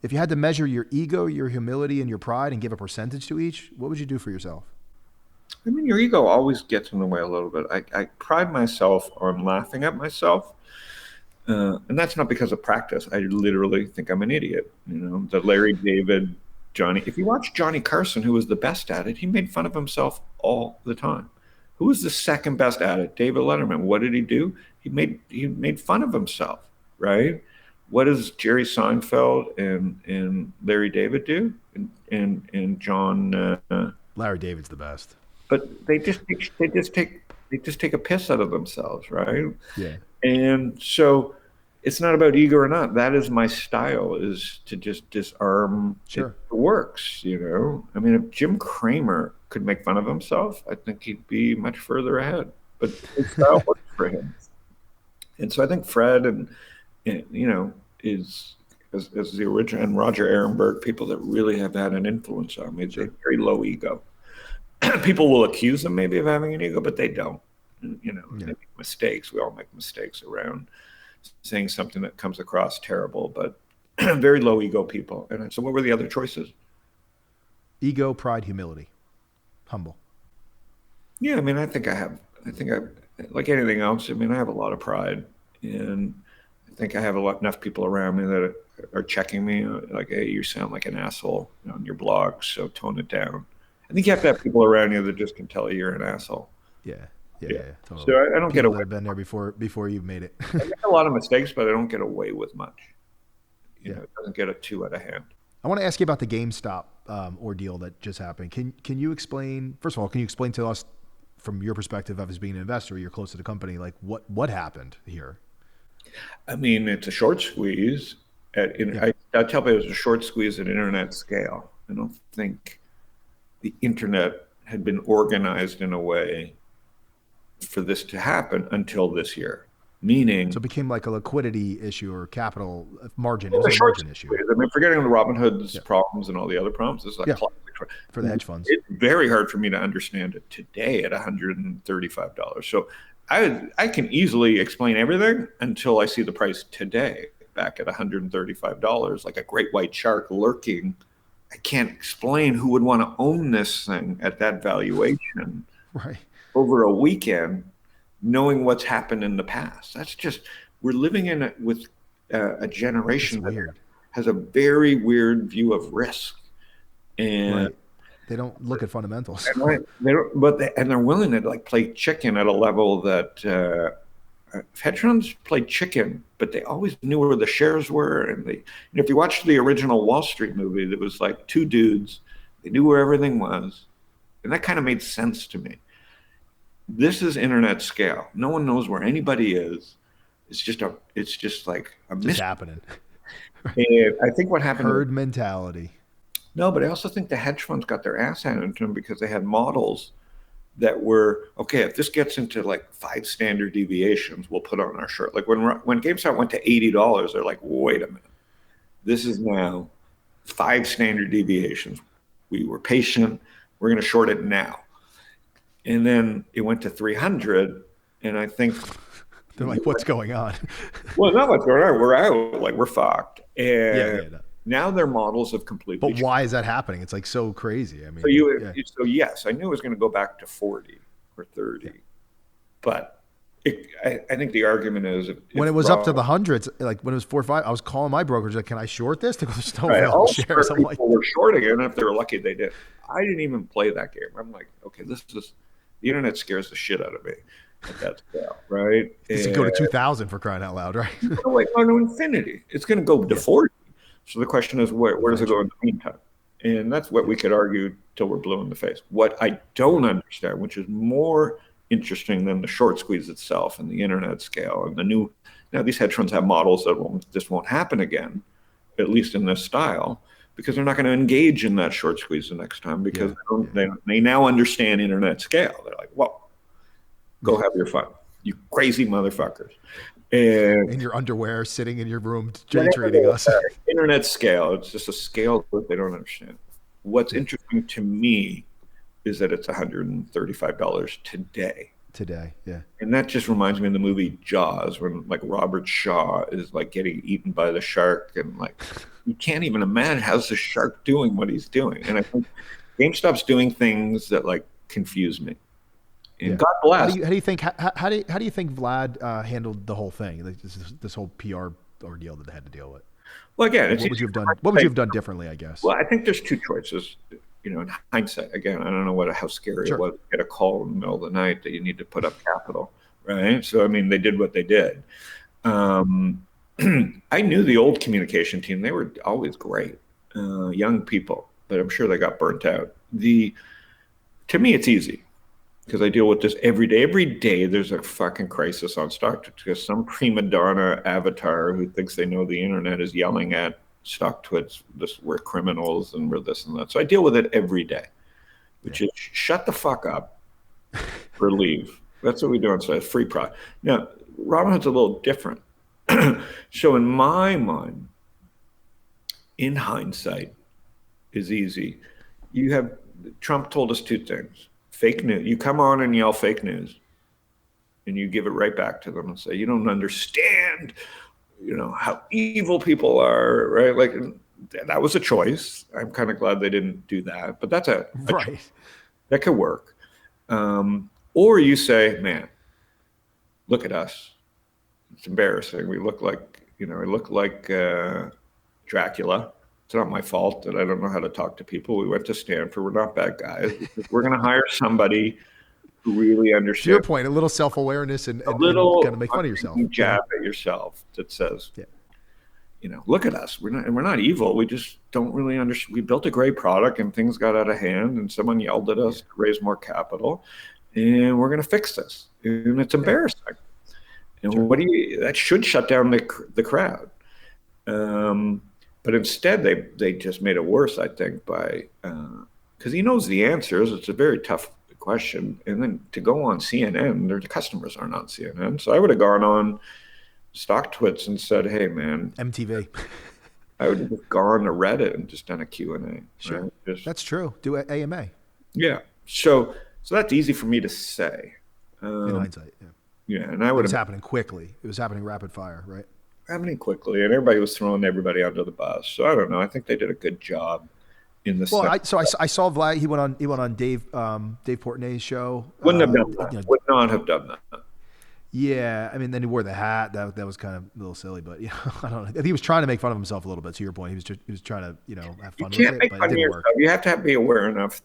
If you had to measure your ego, your humility, and your pride and give a percentage to each, what would you do for yourself? I mean, your ego always gets in the way a little bit. I pride myself on laughing at myself. And that's not because of practice. I literally think I'm an idiot. The Larry David, Johnny. If you watch Johnny Carson, who was the best at it, he made fun of himself all the time. Who was the second best at it? David Letterman. What did he do? He made fun of himself, right? What does Jerry Seinfeld and Larry David do? And John. Larry David's the best. But they just take a piss out of themselves, right? Yeah. And so it's not about ego or not. That is my style, is to just disarm. Sure. It works, I mean, if Jim Cramer could make fun of himself, I think he'd be much further ahead. But his style works for him. And so I think Fred and is as the original, and Roger Ehrenberg, people that really have had an influence on me. They're very low ego. People will accuse them maybe of having an ego, but they don't. They make mistakes. We all make mistakes around saying something that comes across terrible, but very low ego people. And so what were the other choices? Ego, pride, humility, humble. Yeah, I mean, I think I like anything else, I have a lot of pride, and I think I have enough people around me that are checking me, like, hey, you sound like an asshole on your blog, so tone it down. I think you have to have people around you that just can tell you you're an asshole. Yeah, totally. So I don't get away. I've been there before you've made it. I make a lot of mistakes, but I don't get away with much. It doesn't get too out of hand. I want to ask you about the GameStop ordeal that just happened. Can you explain? First of all, can you explain to us, from your perspective of as being an investor, you're close to the company, like what happened here? I mean, it's a short squeeze. I tell people it was a short squeeze at internet scale. I don't think the internet had been organized in a way for this to happen until this year. Meaning, so it became like a liquidity issue or capital margin. It was a margin issue. I mean, forgetting the Robinhood's problems and all the other problems, this is like for the hedge funds. It's very hard for me to understand it today at $135. So I can easily explain everything until I see the price today back at $135, like a great white shark lurking. I can't explain who would want to own this thing at that valuation over a weekend, knowing what's happened in the past. That's just, we're living in it with a generation that has a very weird view of risk. And they don't look at fundamentals. And they're willing to like play chicken at a level that hedge funds played chicken, but they always knew where the shares were. And if you watch the original Wall Street movie, there was like two dudes, they knew where everything was. And that kind of made sense to me. This is internet scale. No one knows where anybody is. It's just like a Just happening. And I think what happened herd mentality. No, but I also think the hedge funds got their ass handed to them because they had models that were okay. If this gets into like 5 standard deviations, we'll put on our shirt. Like when GameStop went to $80, they're like, wait a minute, this is now 5 standard deviations. We were patient. We're going to short it now. And then it went to 300, and I think they're like, what's going on? Well, not what's going on. We're out. Like we're fucked. And no. Now their models have completely But why is that happening? It's like so crazy. I mean, so yes, I knew it was going to go back to 40 or 30, but I think the argument is when it was up to the hundreds, like when it was 4 or 5, I was calling my brokerage like, "Can I short this?" They go, "There's no available shares." I'm like, were shorting it, and if they were lucky, they did. I didn't even play that game. I'm like, okay, the internet scares the shit out of me at that scale, right? It's go to 2,000 for crying out loud, right? Like on infinity, it's going to go to 40. So the question is, where does it go in the meantime? And that's what we could argue till we're blue in the face. What I don't understand, which is more interesting than the short squeeze itself and the internet scale and the new, now these hedge funds have models that this won't happen again, at least in this style, because they're not going to engage in that short squeeze the next time because they now understand internet scale. They're like, well, go have your fun, you crazy motherfuckers. And in your underwear, sitting in your room, day trading us. Internet scale. It's just a scale that they don't understand. What's interesting to me is that it's $135 today. Today, yeah. And that just reminds me of the movie Jaws, when like Robert Shaw is like getting eaten by the shark, and like you can't even imagine how's the shark doing what he's doing. And I think GameStop's doing things that like confuse me. And God bless. How do you think Vlad handled the whole thing? Like this whole PR ordeal that they had to deal with. Well, again, what would you have done? What would you have done differently? I guess. Well, I think there's 2 choices. In hindsight, again, I don't know how scary it was to get a call in the middle of the night that you need to put up capital, right? So, I mean, they did what they did. I knew the old communication team; they were always great, young people, but I'm sure they got burnt out. To me, it's easy, because I deal with this every day. Every day there's a fucking crisis on StockTwits because some prima donna avatar who thinks they know the internet is yelling at StockTwits, we're criminals and we're this and that. So I deal with it every day, which is shut the fuck up or leave. That's what we do on site, free product. Now, Robinhood's a little different. So in my mind, in hindsight, is easy. Trump told us 2 things. Fake news. You come on and yell fake news, and you give it right back to them and say, you don't understand, how evil people are, right? Like, that was a choice. I'm kind of glad they didn't do that, but that's a choice. That could work. Or you say, man, look at us. It's embarrassing. We look like, I look like Dracula. It's not my fault that I don't know how to talk to people. We went to Stanford. We're not bad guys. We're going to hire somebody who really understands. To your point, a little self-awareness and kind of make fun of yourself. Jab at yourself that says, look at us. We're not evil. We just don't really understand. We built a great product and things got out of hand and someone yelled at us to raise more capital, and we're going to fix this. And it's embarrassing. And that should shut down the crowd. But instead, they just made it worse, I think, by because he knows the answers. It's a very tough question. And then to go on CNN, their customers aren't on CNN. So I would have gone on StockTwits and said, hey, man. MTV. I would have just gone to Reddit and just done a Q&A. Sure. Right? That's true. Do an AMA. Yeah. So that's easy for me to say. In hindsight, yeah. Yeah, and I would. It was happening quickly. It was happening rapid fire, right? Happening quickly, and everybody was throwing everybody under the bus. So I don't know. I think they did a good job in the. Well, I saw Vlad. He went on Dave Portnoy's show. Wouldn't have done that. Would not have done that. Yeah, I mean, then he wore the hat. That was kind of a little silly, but I don't know. I think he was trying to make fun of himself a little bit. To your point, he was trying to have fun with it, but it didn't work. You have to be aware enough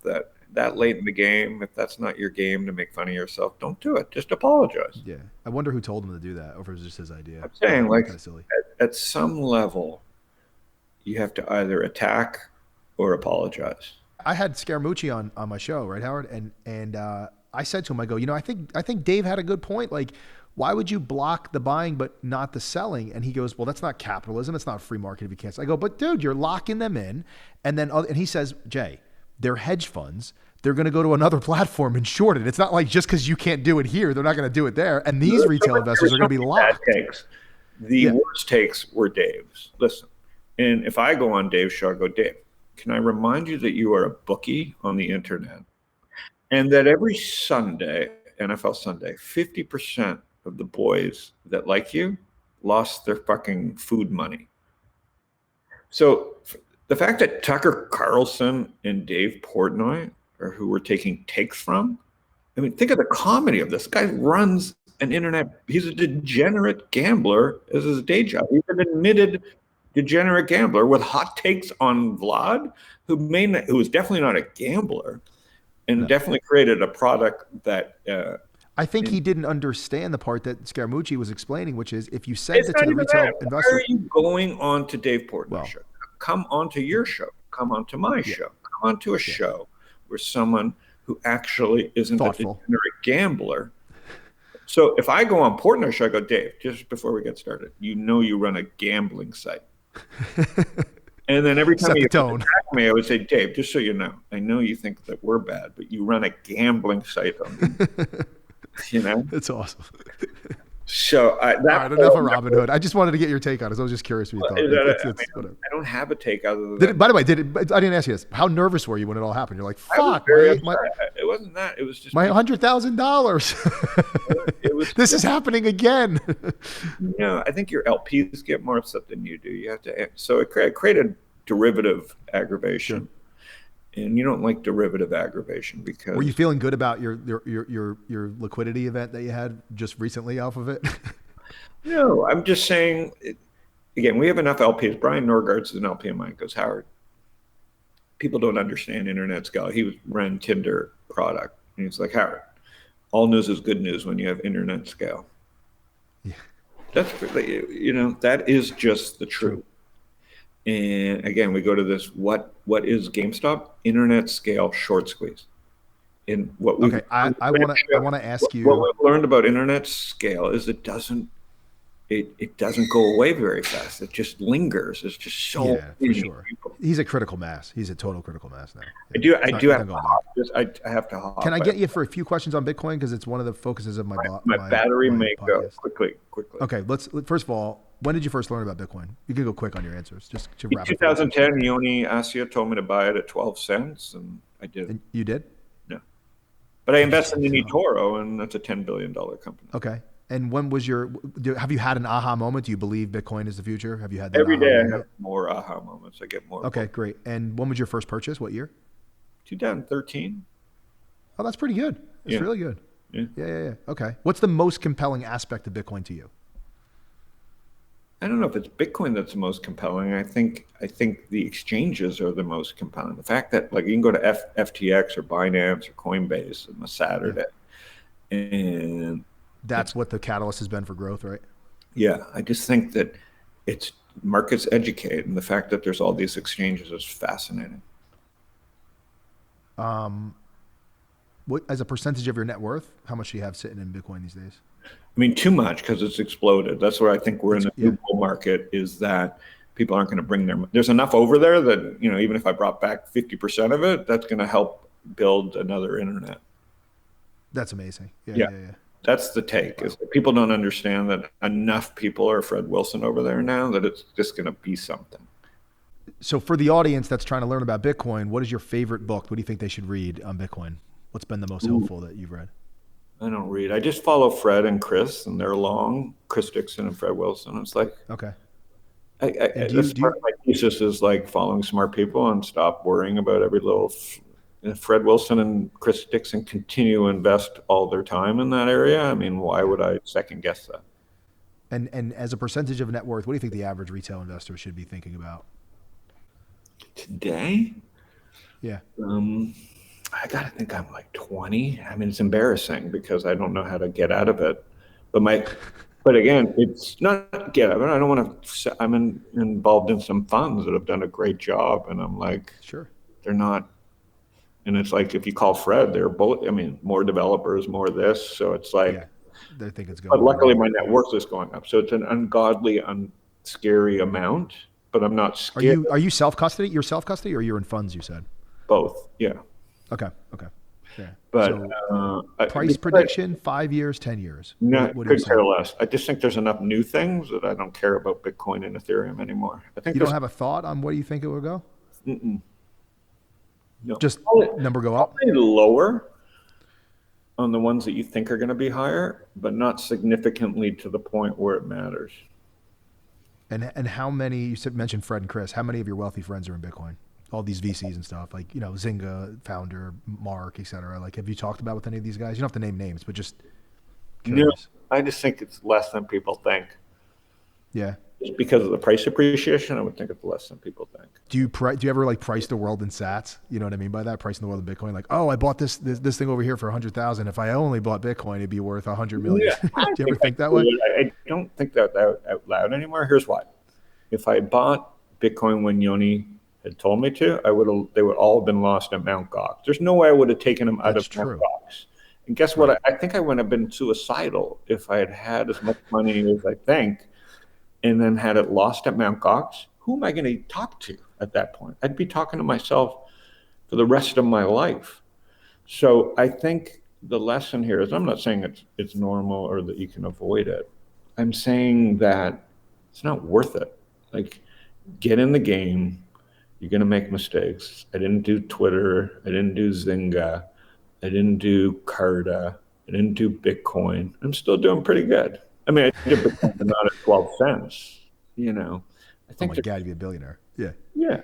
that late in the game, if that's not your game to make fun of yourself, don't do it. Just apologize. Yeah, I wonder who told him to do that, or if it was just his idea. I'm saying, like, kind of silly. At some level, you have to either attack or apologize. I had Scaramucci on my show, right, Howard? And I said to him, I go, I think Dave had a good point. Like, why would you block the buying but not the selling? And he goes, well, that's not capitalism. It's not a free market if you can't sell. I go, but dude, you're locking them in. And he says, Jay, they're hedge funds. They're going to go to another platform and short it. It's not like just because you can't do it here, they're not going to do it there. And these retail investors are going to be locked. The worst takes were Dave's. Listen, and if I go on Dave's show, I go, Dave, can I remind you that you are a bookie on the internet? And that every Sunday, NFL Sunday, 50% of the boys that like you lost their fucking food money. So the fact that Tucker Carlson and Dave Portnoy are who we're taking takes from, I mean, think of the comedy of this. Guy runs an internet. He's a degenerate gambler as his day job. He's an admitted degenerate gambler with hot takes on Vlad, who is definitely not a gambler, and definitely created a product that. I think he didn't understand the part that Scaramucci was explaining, which is if you said that to the retail investor. Why are you going on to Dave Portnoy's show? Come onto your show. Come onto my show. Come onto a show where someone who actually isn't a degenerate gambler. So if I go on Portnoy's show, I go, Dave, just before we get started, you run a gambling site. And then every time you attack me, I would say, Dave, just so you know, I know you think that we're bad, but you run a gambling site on me. That's awesome. So all right, enough of Robinhood. I just wanted to get your take on it. I was just curious what you thought. I don't have a take other than by the way, I didn't ask you this. How nervous were you when it all happened? You're like, fuck. It wasn't that. It was just my $100,000. This is happening again. I think your LPs get more upset than you do. You have to. So it created derivative aggravation. Sure. And you don't like derivative aggravation because. Were you feeling good about your liquidity event that you had just recently off of it? No, I'm just saying. Again, we have enough LPs. Brian Norgaard's an LP of mine. Goes, Howard. People don't understand internet scale. He ran Tinder product, and he's like, Howard, all news is good news when you have internet scale. Yeah, that's that is just the truth. And again, we go to this. What is GameStop? Internet scale short squeeze. And what we I want to ask you. What we've learned about internet scale is it doesn't go away very fast. It just lingers. It's just so for sure. People. He's a critical mass. He's a total critical mass now. I have to hop. Can I get you for a few questions on Bitcoin because it's one of the focuses of my battery may go quickly. Okay, let's first of all. When did you first learn about Bitcoin? You can go quick on your answers. Just to wrap it up. 2010, Yoni Asia told me to buy it at 12 cents, and I did. And you did? No. But I invested in eToro, and that's a $10 billion company. Okay. And when was have you had an aha moment? Do you believe Bitcoin is the future? Have you had that every day? I have more aha moments. I get more. Okay, great. And when was your first purchase? What year? 2013. Oh, that's pretty good. It's really good. Yeah. Okay. What's the most compelling aspect of Bitcoin to you? I don't know if it's Bitcoin that's the most compelling. I think the exchanges are the most compelling. The fact that you can go to FTX or Binance or Coinbase on a Saturday, and that's what the catalyst has been for growth, right? Yeah, I just think that it's markets educate, and the fact that there's all these exchanges is fascinating. What as a percentage of your net worth, how much do you have sitting in Bitcoin these days? I mean, too much because it's exploded. That's where I think we're in the new bull market is that people aren't going to bring there's enough over there that, even if I brought back 50% of it, that's going to help build another internet. That's amazing. Yeah. That's the take is that people don't understand that enough people are Fred Wilson over there now that it's just going to be something. So for the audience that's trying to learn about Bitcoin, what is your favorite book? What do you think they should read on Bitcoin? What's been the most helpful that you've read? I don't read. I just follow Fred and Chris, and they're long. Chris Dixon and Fred Wilson. It's like okay. Part of my thesis is following smart people and stop worrying about every little. Fred Wilson and Chris Dixon continue to invest all their time in that area. I mean, why would I second guess that? And as a percentage of net worth, what do you think the average retail investor should be thinking about today? Yeah. I gotta think I'm 20. I mean, it's embarrassing because I don't know how to get out of it. But again, it's not get out of it. I don't want to. I'm involved in some funds that have done a great job, and I'm sure, they're not. And it's if you call Fred, they're both. I mean, more developers, more this. So it's they think it's But going. luckily, my net worth is going up, so it's an ungodly, scary amount. But I'm not scared. Are you self custody? You're self custody, or you're in funds? You said Both. Yeah. Okay. Yeah. But so, price prediction: 5 years, 10 years. No, What could care less. I just think there's enough new things that I don't care about Bitcoin and Ethereum anymore. I think you don't have a thought on what you think it will go. No. Just number go up. Probably lower on the ones that you think are going to be higher, but not significantly to the point where it matters. And how many? You mentioned Fred and Chris. How many of your wealthy friends are in Bitcoin? All these VCs and stuff, like Zynga founder, Mark, et cetera. Like, have you talked about with any of these guys? You don't have to name names, but just curious. No, I just think it's less than people think. Yeah. Just because of the price appreciation, I would think it's less than people think. Do you ever like price the world in sats? You know what I mean by that? Pricing the world in Bitcoin? Like, oh, I bought this thing over here for 100,000. If I only bought Bitcoin, it'd be worth 100 million. Yeah, Do you ever think that way? I don't think that out loud anymore. Here's why. If I bought Bitcoin when Yoni had told me to, they would all have been lost at Mt. Gox. There's no way I would have taken them out of Mt. Gox. And guess what? I think I would have been suicidal if I had as much money as I think, and then had it lost at Mt. Gox. Who am I going to talk to at that point? I'd be talking to myself for the rest of my life. So I think the lesson here is, I'm not saying it's normal or that you can avoid it. I'm saying that it's not worth it. Like, get in the game. You're going to make mistakes. I didn't do Twitter. I didn't do Zynga. I didn't do Carta. I didn't do Bitcoin. I'm still doing pretty good. I mean, I did Bitcoin not at 12 cents. I think oh my God, you'd be a billionaire. Yeah. Yeah.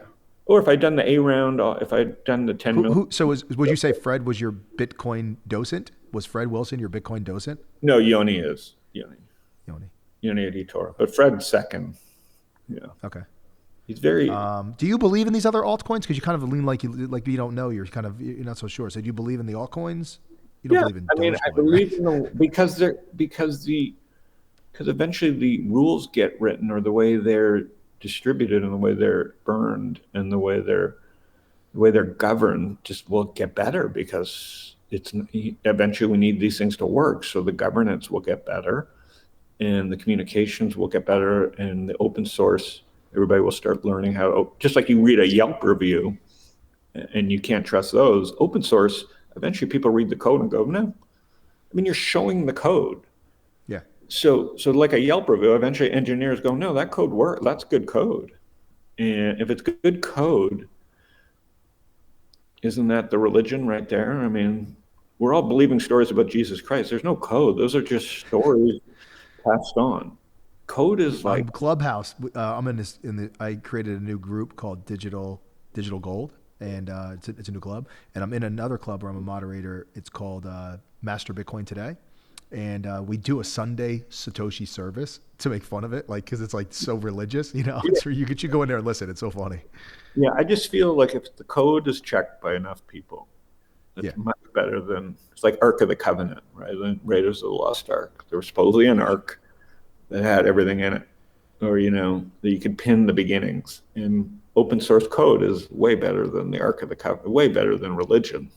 Or if I'd done the A round, if I'd done the 10 million. So would you say Fred was your Bitcoin docent? Was Fred Wilson your Bitcoin docent? No, Yoni is. Yoni Editor. But Fred's second. Yeah. Okay. He's very. Do you believe in these other altcoins? Because you kind of lean like you don't know. You're not so sure. So do you believe in the altcoins? You don't believe in. I believe in them because eventually the rules get written, or the way they're distributed and the way they're burned and the way they're governed just will get better, because eventually we need these things to work. So the governance will get better, and the communications will get better, and the open source. Everybody will start learning how, just like you read a Yelp review and you can't trust those. Open source, eventually people read the code and go, no. I mean, you're showing the code. Yeah. So like a Yelp review, eventually engineers go, no, that code works. That's good code. And if it's good code, isn't that the religion right there? I mean, we're all believing stories about Jesus Christ. There's no code. Those are just stories passed on. Code is like Clubhouse. I'm I created a new group called Digital Gold, and it's a new club. And I'm in another club where I'm a moderator. It's called Master Bitcoin Today, and we do a Sunday Satoshi service to make fun of it, like, because it's like so religious, It's where you should go in there and listen. It's so funny. Yeah, I just feel like if the code is checked by enough people, it's much better than, it's like Ark of the Covenant, right? The Raiders of the Lost Ark. There was supposedly an Ark that had everything in it, or that you could pin the beginnings. And open source code is way better than the Ark of the Covenant, way better than religion,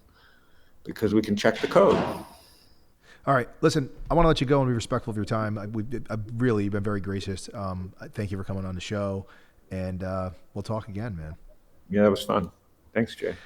because we can check the code. All right, listen, I want to let you go and be respectful of your time. I've really been very gracious. Thank you for coming on the show, and we'll talk again, man. Yeah, that was fun. Thanks, Jay.